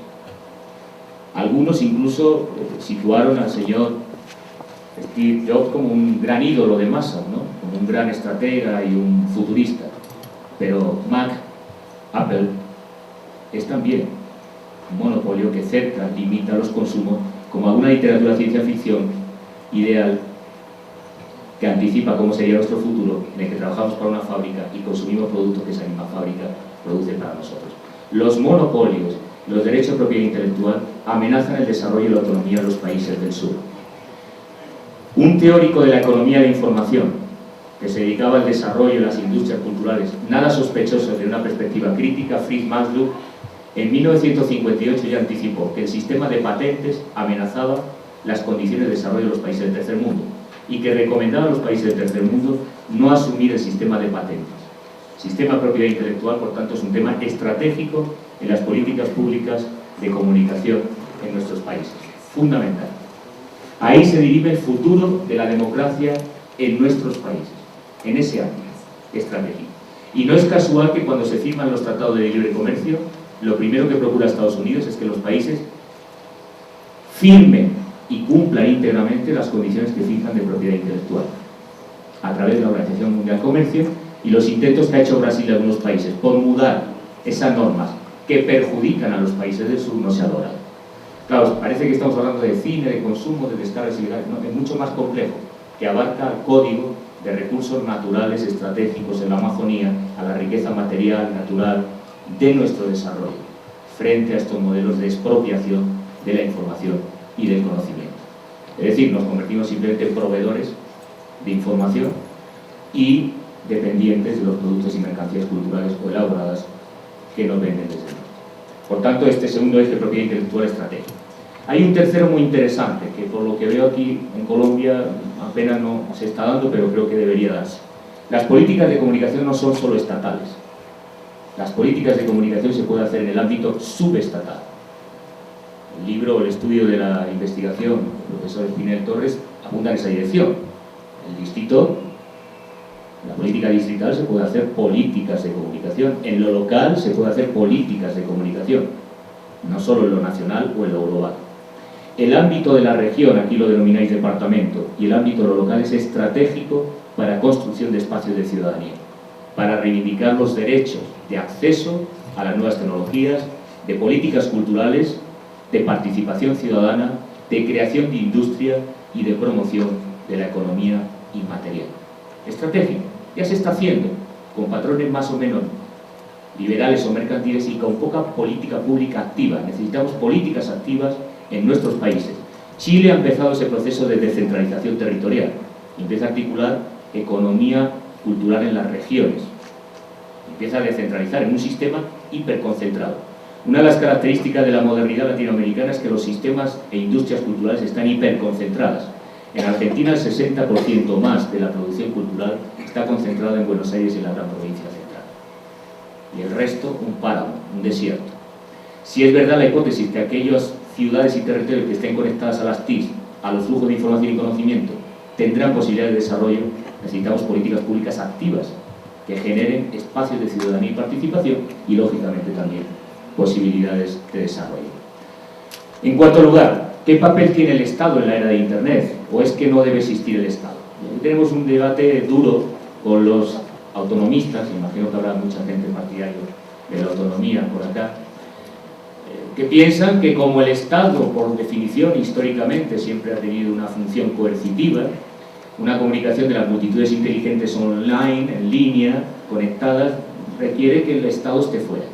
Algunos incluso situaron al señor Steve Jobs como un gran ídolo de masas, ¿no? Como un gran estratega y un futurista. Pero Apple, es también un monopolio que cerca, limita los consumos, como alguna literatura de ciencia ficción ideal que anticipa cómo sería nuestro futuro, en el que trabajamos para una fábrica y consumimos productos que esa misma fábrica produce para nosotros. Los monopolios, los derechos de propiedad intelectual amenazan el desarrollo y la autonomía de los países del sur. Un teórico de la economía de información, que se dedicaba al desarrollo de las industrias culturales, nada sospechoso de una perspectiva crítica, Fritz Maslow, en 1958 ya anticipó que el sistema de patentes amenazaba las condiciones de desarrollo de los países del tercer mundo y que recomendaba a los países del tercer mundo no asumir el sistema de patentes. El sistema de propiedad intelectual, por tanto, es un tema estratégico en las políticas públicas de comunicación en nuestros países, fundamental. Ahí se dirime el futuro de la democracia en nuestros países, en ese ámbito estratégico. Y no es casual que cuando se firman los tratados de libre comercio, lo primero que procura Estados Unidos es que los países firmen y cumplan íntegramente las condiciones que fijan de propiedad intelectual, a través de la Organización Mundial del Comercio y los intentos que ha hecho Brasil y algunos países por mudar esas normas que perjudican a los países del sur no se ha logrado. Claro, parece que estamos hablando de cine, de consumo, de descargas ilegales, no, es mucho más complejo, que abarca el código de recursos naturales estratégicos en la Amazonía, a la riqueza material, natural, de nuestro desarrollo, frente a estos modelos de expropiación de la información y del conocimiento. Es decir, nos convertimos simplemente en proveedores de información y dependientes de los productos y mercancías culturales o elaboradas que nos venden desde el norte. Por tanto, este segundo eje de propiedad intelectual estratégico. Hay un tercero muy interesante, que por lo que veo aquí en Colombia apenas no se está dando, pero creo que debería darse. Las políticas de comunicación no son solo estatales. Las políticas de comunicación se pueden hacer en el ámbito subestatal. El libro, el estudio de la investigación del profesor Espinel Torres apunta en esa dirección. El distrito, en la política distrital se puede hacer políticas de comunicación. En lo local se puede hacer políticas de comunicación, no solo en lo nacional o en lo global. El ámbito de la región, aquí lo denomináis departamento, y el ámbito de lo local es estratégico para construcción de espacios de ciudadanía, para reivindicar los derechos de acceso a las nuevas tecnologías, de políticas culturales, de participación ciudadana, de creación de industria y de promoción de la economía inmaterial. Estratégico, ya se está haciendo, con patrones más o menos liberales o mercantiles y con poca política pública activa. Necesitamos políticas activas en nuestros países. Chile ha empezado ese proceso de descentralización territorial. Empieza a articular economía cultural en las regiones. Empieza a descentralizar en un sistema hiperconcentrado. Una de las características de la modernidad latinoamericana es que los sistemas e industrias culturales están hiperconcentradas. En Argentina el 60% más de la producción cultural está concentrada en Buenos Aires y en la gran provincia central. Y el resto, un páramo, un desierto. Si es verdad la hipótesis que aquellas ciudades y territorios que estén conectadas a las TIC, a los flujos de información y conocimiento, tendrán posibilidades de desarrollo, necesitamos políticas públicas activas que generen espacios de ciudadanía y participación y, lógicamente, también posibilidades de desarrollo. En cuarto lugar, ¿qué papel tiene el Estado en la era de Internet? ¿O es que no debe existir el Estado? Aquí tenemos un debate duro con los autonomistas, imagino que habrá mucha gente partidaria de la autonomía por acá, que piensan que como el Estado, por definición, históricamente, siempre ha tenido una función coercitiva, una comunicación de las multitudes inteligentes online, en línea, conectadas, requiere que el Estado esté fuera.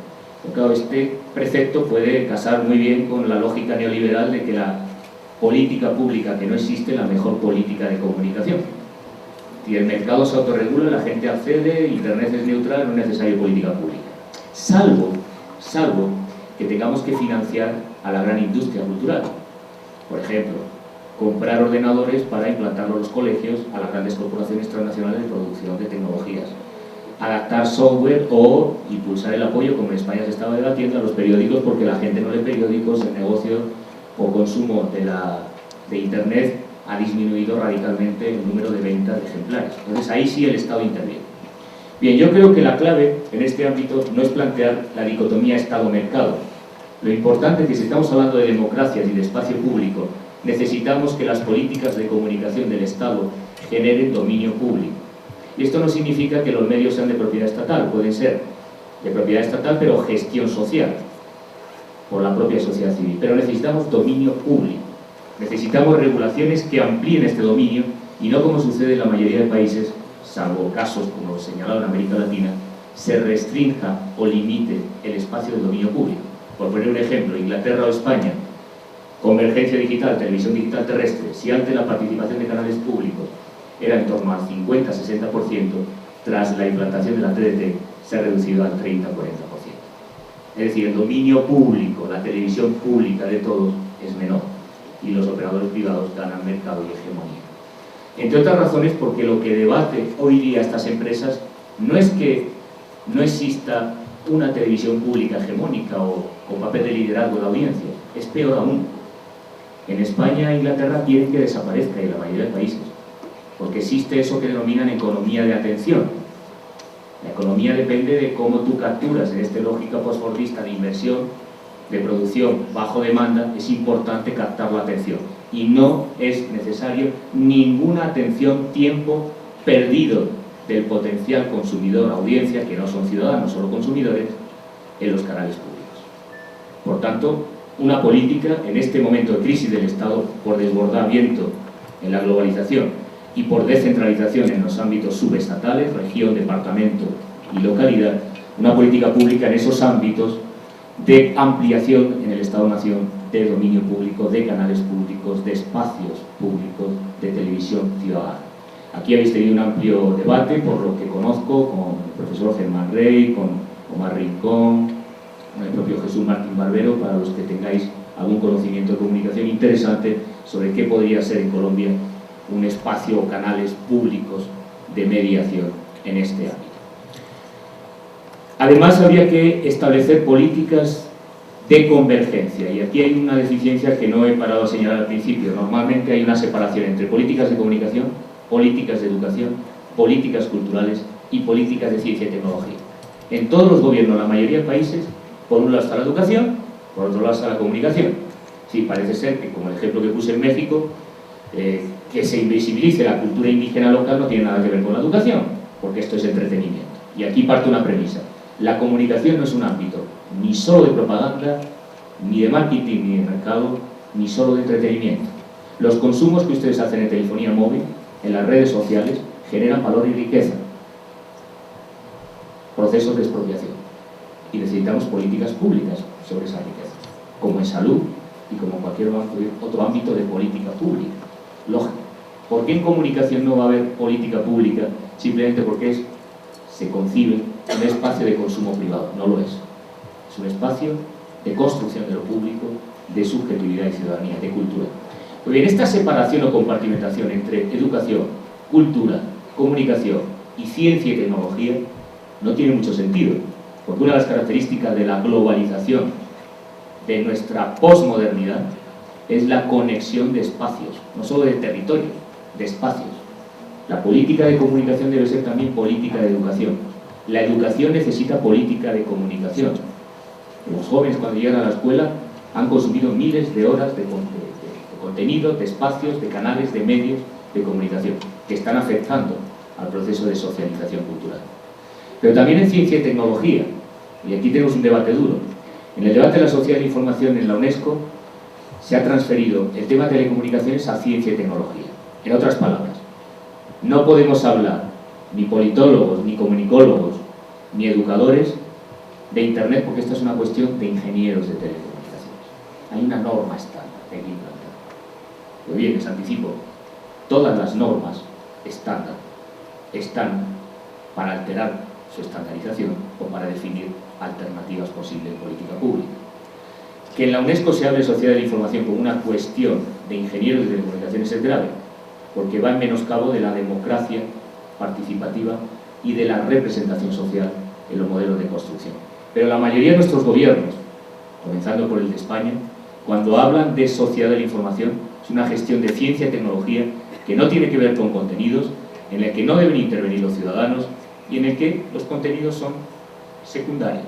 Pero claro, este precepto puede casar muy bien con la lógica neoliberal de que la política pública que no existe es la mejor política de comunicación. Si el mercado se autorregula, la gente accede, Internet es neutral, no es necesaria política pública. Salvo que tengamos que financiar a la gran industria cultural. Por ejemplo, comprar ordenadores para implantarlos en los colegios a las grandes corporaciones transnacionales de producción de tecnologías. Adaptar software o impulsar el apoyo, como en España se estaba debatiendo, a los periódicos porque la gente no lee periódicos, el negocio o consumo de Internet ha disminuido radicalmente el número de ventas de ejemplares. Entonces ahí sí el Estado interviene. Bien, yo creo que la clave en este ámbito no es plantear la dicotomía Estado-mercado. Lo importante es que si estamos hablando de democracias y de espacio público, necesitamos que las políticas de comunicación del Estado generen dominio público. Y esto no significa que los medios sean de propiedad estatal, pueden ser de propiedad estatal pero gestión social por la propia sociedad civil. Pero necesitamos dominio público, necesitamos regulaciones que amplíen este dominio y no como sucede en la mayoría de países, salvo casos como señalado en América Latina, se restrinja o limite el espacio de dominio público. Por poner un ejemplo, Inglaterra o España, convergencia digital, televisión digital terrestre, si antes la participación de canales públicos era en torno al 50-60%, tras la implantación de la TDT se ha reducido al 30-40%. Es decir, el dominio público, la televisión pública de todos es menor y los operadores privados ganan mercado y hegemonía. Entre otras razones porque lo que debate hoy día estas empresas no es que no exista una televisión pública hegemónica o con papel de liderazgo de audiencia, es peor aún. En España e Inglaterra quieren que desaparezca y en la mayoría de países, porque existe eso que denominan economía de atención. La economía depende de cómo tú capturas en esta lógica postfordista de inversión, de producción bajo demanda, es importante captar la atención y no es necesario ninguna atención, tiempo perdido del potencial consumidor, audiencia, que no son ciudadanos, solo consumidores, en los canales públicos. Por tanto, una política en este momento de crisis del Estado por desbordamiento en la globalización y por descentralización en los ámbitos subestatales, región, departamento y localidad, una política pública en esos ámbitos de ampliación en el Estado-Nación, de dominio público, de canales públicos, de espacios públicos, de televisión ciudadana. Aquí habéis tenido un amplio debate, por lo que conozco, con el profesor Germán Rey, con Omar Rincón, con el propio Jesús Martín Barbero, para los que tengáis algún conocimiento de comunicación interesante sobre qué podría ser en Colombia un espacio o canales públicos de mediación en este ámbito. Además, habría que establecer políticas de convergencia, y aquí hay una deficiencia que no he parado a señalar al principio. Normalmente hay una separación entre políticas de comunicación, políticas de educación, políticas culturales y políticas de ciencia y tecnología. En todos los gobiernos, la mayoría de países, por un lado está la educación, por otro lado está la comunicación. Sí, parece ser que, como el ejemplo que puse en México, que se invisibilice la cultura indígena local no tiene nada que ver con la educación, porque esto es entretenimiento. Y aquí parte una premisa: la comunicación no es un ámbito ni solo de propaganda, ni de marketing, ni de mercado, ni solo de entretenimiento. Los consumos que ustedes hacen en telefonía móvil, en las redes sociales, generan valor y riqueza, procesos de expropiación, y necesitamos políticas públicas sobre esa riqueza, como en salud y como en cualquier otro ámbito de política pública. Lógico. ¿Por qué en comunicación no va a haber política pública? Simplemente porque se concibe un espacio de consumo privado. No lo es. Es un espacio de construcción de lo público, de subjetividad y ciudadanía, de cultura. Pues bien, esta separación o compartimentación entre educación, cultura, comunicación y ciencia y tecnología no tiene mucho sentido, porque una de las características de la globalización, de nuestra posmodernidad, es la conexión de espacios, no solo de territorios, de espacios. La política de comunicación debe ser también política de educación. La educación necesita política de comunicación. Los jóvenes, cuando llegan a la escuela, han consumido miles de horas de contenido, de espacios, de canales, de medios de comunicación, que están afectando al proceso de socialización cultural. Pero también en ciencia y tecnología, y aquí tenemos un debate duro. En el debate de la sociedad de la información en la UNESCO se ha transferido el tema de telecomunicaciones a ciencia y tecnología. En otras palabras, no podemos hablar ni politólogos, ni comunicólogos, ni educadores de Internet, porque esta es una cuestión de ingenieros de telecomunicaciones. Hay una norma estándar que hay que implantar. Pero bien, les anticipo, todas las normas estándar están para alterar su estandarización o para definir alternativas posibles en política pública. Que en la UNESCO se hable de sociedad de la información como una cuestión de ingenieros de telecomunicaciones es grave, porque va en menoscabo de la democracia participativa y de la representación social en los modelos de construcción. Pero la mayoría de nuestros gobiernos, comenzando por el de España, cuando hablan de sociedad de la información, es una gestión de ciencia y tecnología que no tiene que ver con contenidos, en el que no deben intervenir los ciudadanos y en el que los contenidos son secundarios.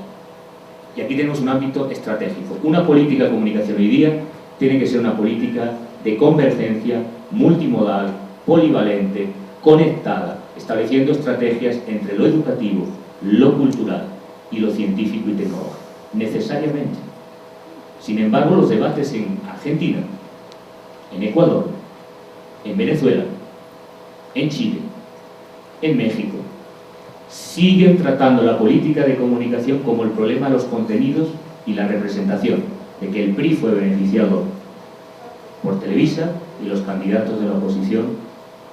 Y aquí tenemos un ámbito estratégico. Una política de comunicación hoy día tiene que ser una política de convergencia, multimodal, polivalente, conectada, estableciendo estrategias entre lo educativo, lo cultural y lo científico y tecnológico, necesariamente. Sin embargo, los debates en Argentina, en Ecuador, en Venezuela, en Chile, en México, siguen tratando la política de comunicación como el problema de los contenidos y la representación, de que el PRI fue beneficiado por Televisa y los candidatos de la oposición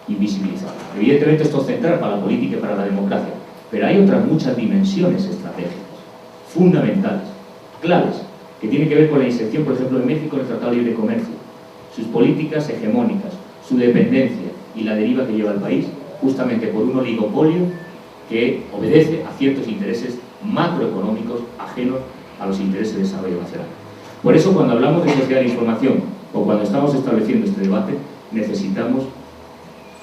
invisibilizado. Evidentemente esto es central para la política y para la democracia, pero hay otras muchas dimensiones estratégicas, fundamentales, claves, que tienen que ver con la inserción, por ejemplo, de México en el Tratado de Libre Comercio, sus políticas hegemónicas, su dependencia y la deriva que lleva el país, justamente por un oligopolio que obedece a ciertos intereses macroeconómicos ajenos a los intereses de desarrollo nacional. Por eso, cuando hablamos de sociedad de la información o cuando estamos estableciendo este debate, necesitamos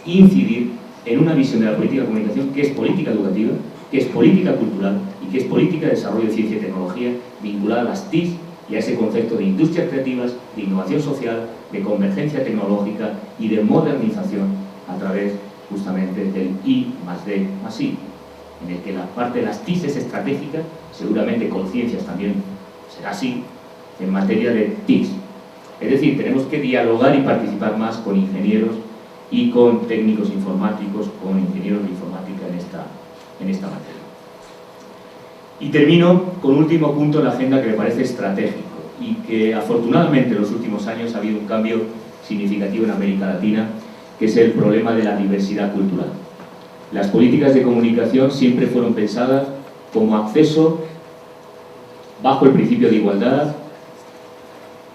incidir en una visión de la política de comunicación que es política educativa, que es política cultural y que es política de desarrollo de ciencia y tecnología vinculada a las TIC y a ese concepto de industrias creativas, de innovación social, de convergencia tecnológica y de modernización a través justamente del I+D+I, en el que la parte de las TIC es estratégica, seguramente con ciencias también será así, en materia de TIC. Es decir, tenemos que dialogar y participar más con ingenieros y con técnicos informáticos, con ingenieros de informática en esta materia. Y termino con un último punto en la agenda que me parece estratégico y que afortunadamente en los últimos años ha habido un cambio significativo en América Latina, que es el problema de la diversidad cultural. Las políticas de comunicación siempre fueron pensadas como acceso bajo el principio de igualdad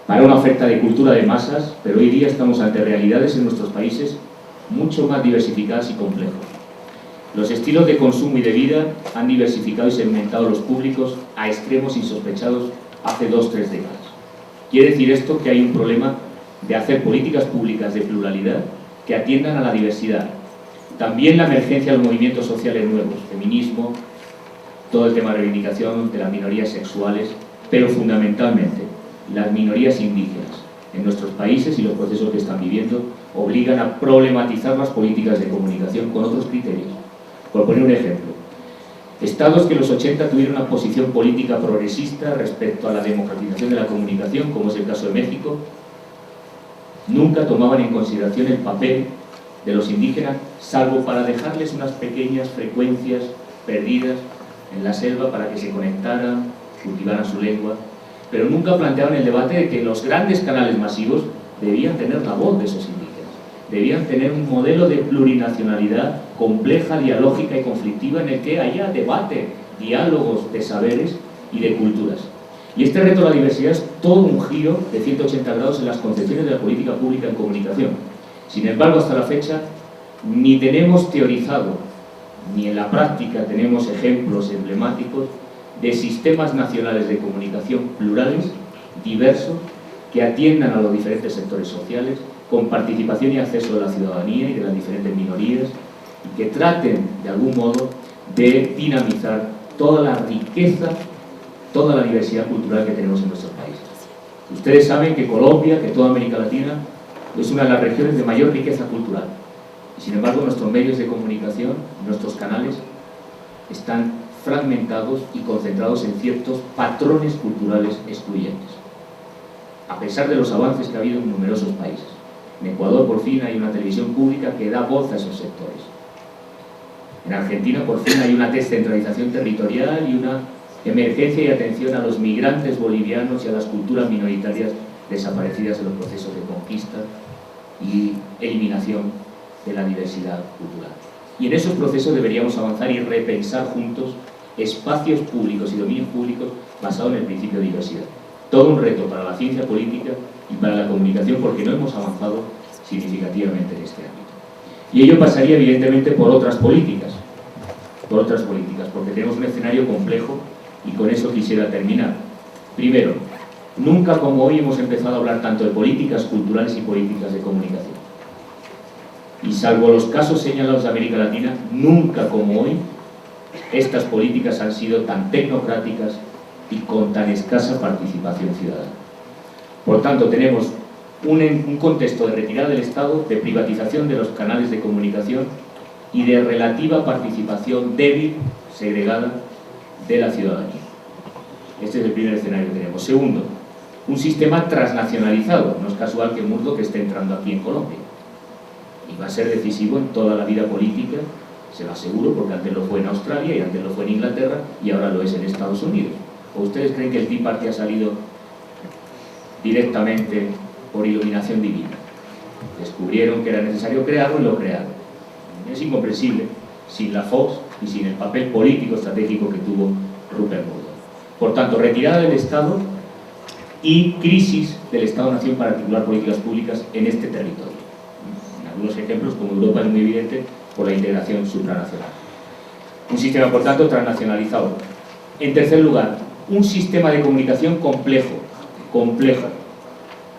para una oferta de cultura de masas, pero hoy día estamos ante realidades en nuestros países mucho más diversificadas y complejas. Los estilos de consumo y de vida han diversificado y segmentado los públicos a extremos insospechados hace 2 o 3 décadas. Quiere decir esto que hay un problema de hacer políticas públicas de pluralidad que atiendan a la diversidad. También la emergencia de los movimientos sociales nuevos, feminismo, todo el tema de reivindicación de las minorías sexuales, pero fundamentalmente las minorías indígenas en nuestros países y los procesos que están viviendo obligan a problematizar las políticas de comunicación con otros criterios. Por poner un ejemplo, estados que en los 80 tuvieron una posición política progresista respecto a la democratización de la comunicación, como es el caso de México, nunca tomaban en consideración el papel de los indígenas, salvo para dejarles unas pequeñas frecuencias perdidas en la selva para que se conectaran, cultivaran su lengua, pero nunca planteaban el debate de que los grandes canales masivos debían tener la voz de esos indígenas, debían tener un modelo de plurinacionalidad compleja, dialógica y conflictiva en el que haya debate, diálogos de saberes y de culturas. Y este reto de la diversidad es todo un giro de 180 grados en las concepciones de la política pública en comunicación. Sin embargo, hasta la fecha, ni tenemos teorizado, ni en la práctica tenemos ejemplos emblemáticos de sistemas nacionales de comunicación plurales, diversos, que atiendan a los diferentes sectores sociales, con participación y acceso de la ciudadanía y de las diferentes minorías, y que traten, de algún modo, de dinamizar toda la riqueza, toda la diversidad cultural que tenemos en nuestros países. Ustedes saben que Colombia, que toda América Latina, es una de las regiones de mayor riqueza cultural. Y sin embargo, nuestros medios de comunicación, nuestros canales, están fragmentados y concentrados en ciertos patrones culturales excluyentes, a pesar de los avances que ha habido en numerosos países. En Ecuador, por fin, hay una televisión pública que da voz a esos sectores. En Argentina, por fin, hay una descentralización territorial y una emergencia y atención a los migrantes bolivianos y a las culturas minoritarias desaparecidas en los procesos de conquista y eliminación de la diversidad cultural. Y en esos procesos deberíamos avanzar y repensar juntos espacios públicos y dominios públicos basados en el principio de diversidad. Todo un reto para la ciencia política y para la comunicación, porque no hemos avanzado significativamente en este ámbito. Y ello pasaría evidentemente por otras políticas, porque tenemos un escenario complejo y con eso quisiera terminar. Primero, nunca como hoy hemos empezado a hablar tanto de políticas culturales y políticas de comunicación. Y salvo los casos señalados de América Latina, nunca como hoy estas políticas han sido tan tecnocráticas y con tan escasa participación ciudadana. Por tanto, tenemos un contexto de retirada del Estado, de privatización de los canales de comunicación y de relativa participación débil, segregada, de la ciudadanía. Este es el primer escenario que tenemos. Segundo, un sistema transnacionalizado. No es casual que Murdoch esté entrando aquí en Colombia. Y va a ser decisivo en toda la vida política, se lo aseguro, porque antes lo fue en Australia y antes lo fue en Inglaterra y ahora lo es en Estados Unidos. ¿O ustedes creen que el Tea Party ha salido directamente por iluminación divina? Descubrieron que era necesario crearlo y lo crearon. Es incomprensible sin la Fox y sin el papel político estratégico que tuvo Rupert Murdoch. Por tanto, retirada del Estado y crisis del Estado-Nación para articular políticas públicas en este territorio. En algunos ejemplos, como Europa, es muy evidente por la integración supranacional. Un sistema, por tanto, transnacionalizado. En tercer lugar, un sistema de comunicación complejo.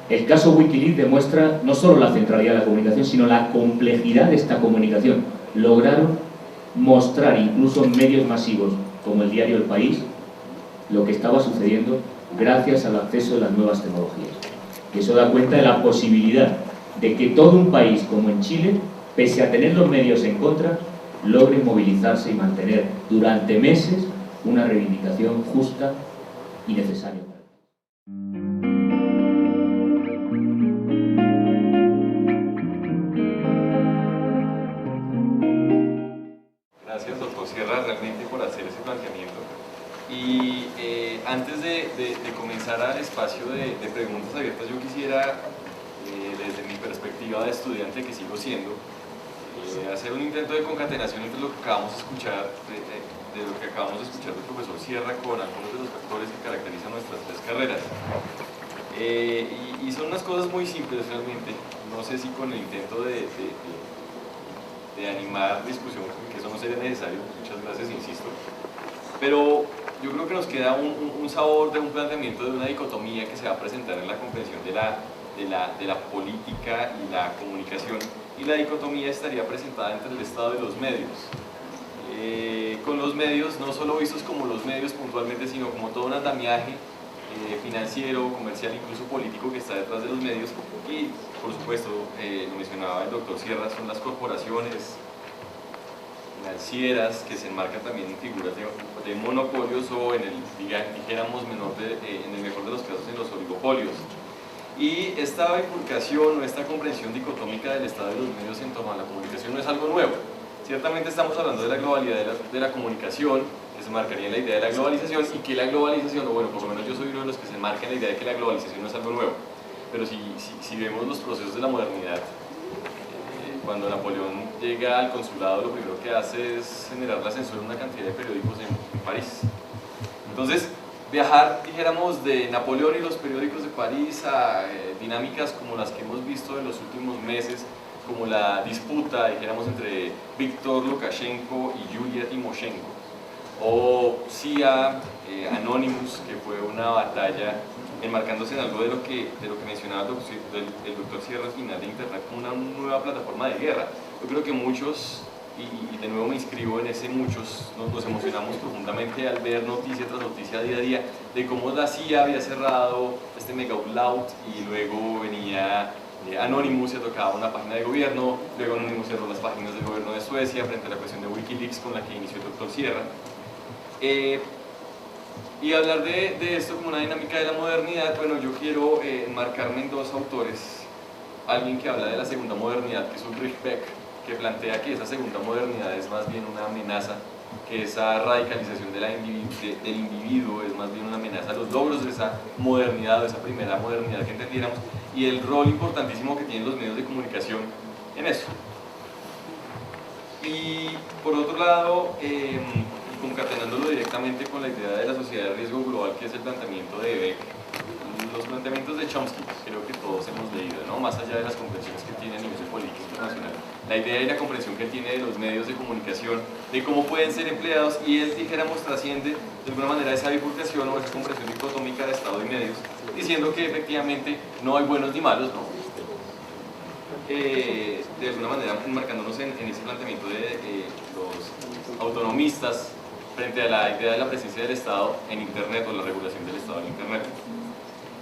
El caso Wikileaks demuestra no solo la centralidad de la comunicación, sino la complejidad de esta comunicación. Lograron mostrar, incluso en medios masivos como el diario El País, lo que estaba sucediendo gracias al acceso de las nuevas tecnologías. Eso da cuenta de la posibilidad de que todo un país como en Chile, pese a tener los medios en contra, logre movilizarse y mantener durante meses una reivindicación justa y necesaria. Gracias, doctor Sierra, realmente por hacer ese planteamiento. Y antes de comenzar al espacio de preguntas abiertas, yo quisiera, desde mi perspectiva de estudiante que sigo siendo, hacer un intento de concatenación entre lo que acabamos de escuchar, de lo que acabamos de escuchar del profesor Sierra con algunos de los factores que caracterizan nuestras tres carreras. Y son unas cosas muy simples realmente, no sé si con el intento de animar discusión, que eso no sería necesario, muchas gracias, insisto, pero yo creo que nos queda un sabor de un planteamiento de una dicotomía que se va a presentar en la comprensión de la política y la comunicación, y la dicotomía estaría presentada entre el Estado y los medios. Con los medios, no solo vistos como los medios puntualmente, sino como todo un andamiaje financiero, comercial, incluso político que está detrás de los medios, y por supuesto, lo mencionaba el doctor Sierra, son las corporaciones financieras que se enmarcan también en figuras de monopolios o en el, dijéramos, en el mejor de los casos, en los oligopolios. Y esta bifurcación o esta comprensión dicotómica del Estado y los medios en torno a la comunicación no es algo nuevo. Ciertamente estamos hablando de la globalidad de la comunicación, que se marcaría en la idea de la globalización, y que la globalización, o bueno, por lo menos yo soy uno de los que se enmarca en la idea de que la globalización no es algo nuevo. Pero si vemos los procesos de la modernidad, cuando Napoleón llega al consulado, lo primero que hace es generar la censura de una cantidad de periódicos en París. Entonces, viajar, dijéramos, de Napoleón y los periódicos de París a dinámicas como las que hemos visto en los últimos meses, como la disputa, dijéramos, entre Víctor Lukashenko y Yulia Timoshenko, o CIA, Anonymous, que fue una batalla enmarcándose en algo de lo que mencionaba el doctor Sierra al final de Internet como una nueva plataforma de guerra. Yo creo que muchos, y de nuevo me inscribo en ese muchos, nos emocionamos profundamente al ver noticia tras noticia día a día de cómo la CIA había cerrado este mega outlet y luego venía Anonymous, se tocaba una página de gobierno, luego Anonymous cerró las páginas del gobierno de Suecia frente a la cuestión de Wikileaks con la que inició el doctor Sierra. Y hablar de esto como una dinámica de la modernidad, bueno, yo quiero enmarcarme en dos autores. Alguien que habla de la segunda modernidad, que es Ulrich Beck, que plantea que esa segunda modernidad es más bien una amenaza, que esa radicalización del individuo es más bien una amenaza a los logros de esa modernidad, de esa primera modernidad que entendiéramos, y el rol importantísimo que tienen los medios de comunicación en eso. Y por otro lado, concatenándolo directamente con la idea de la sociedad de riesgo global, que es el planteamiento de Beck, los planteamientos de Chomsky, creo que todos hemos leído, ¿no? Más allá de las comprensiones que tiene a nivel de política internacional, la idea y la comprensión que él tiene de los medios de comunicación, de cómo pueden ser empleados, y él, dijéramos, trasciende de alguna manera esa bifurcación o esa comprensión dicotómica de Estado y medios, diciendo que efectivamente no hay buenos ni malos, ¿no? De alguna manera enmarcándonos en ese planteamiento de los autonomistas frente a la idea de la presencia del Estado en Internet o la regulación del Estado en Internet.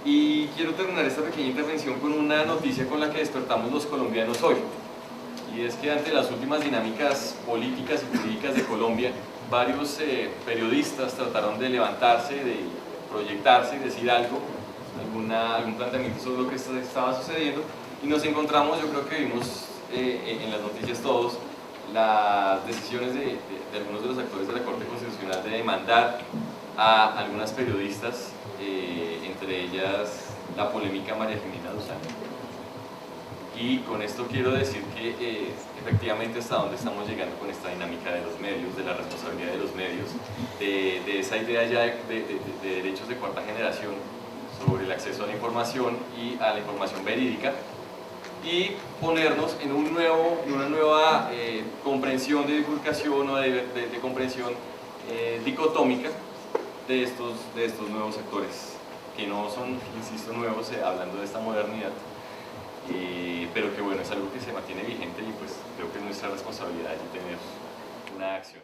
Y quiero terminar esta pequeña intervención con una noticia con la que despertamos los colombianos hoy, y es que ante las últimas dinámicas políticas y jurídicas de Colombia, varios periodistas trataron de levantarse, de proyectarse y decir algo, algún planteamiento sobre lo que estaba sucediendo, y nos encontramos, yo creo que vimos en las noticias todos, las decisiones de algunos de los actores de la Corte Constitucional de demandar a algunas periodistas, entre ellas la polémica María Jimena Duzán. Y con esto quiero decir que efectivamente hasta dónde estamos llegando con esta dinámica de los medios, de la responsabilidad de los medios, de esa idea ya de derechos de cuarta generación sobre el acceso a la información y a la información verídica, y ponernos en una nueva comprensión de divulgación o de comprensión dicotómica de estos nuevos sectores, que no son, insisto, nuevos, hablando de esta modernidad, pero que bueno, es algo que se mantiene vigente y pues creo que es nuestra responsabilidad de tener una acción.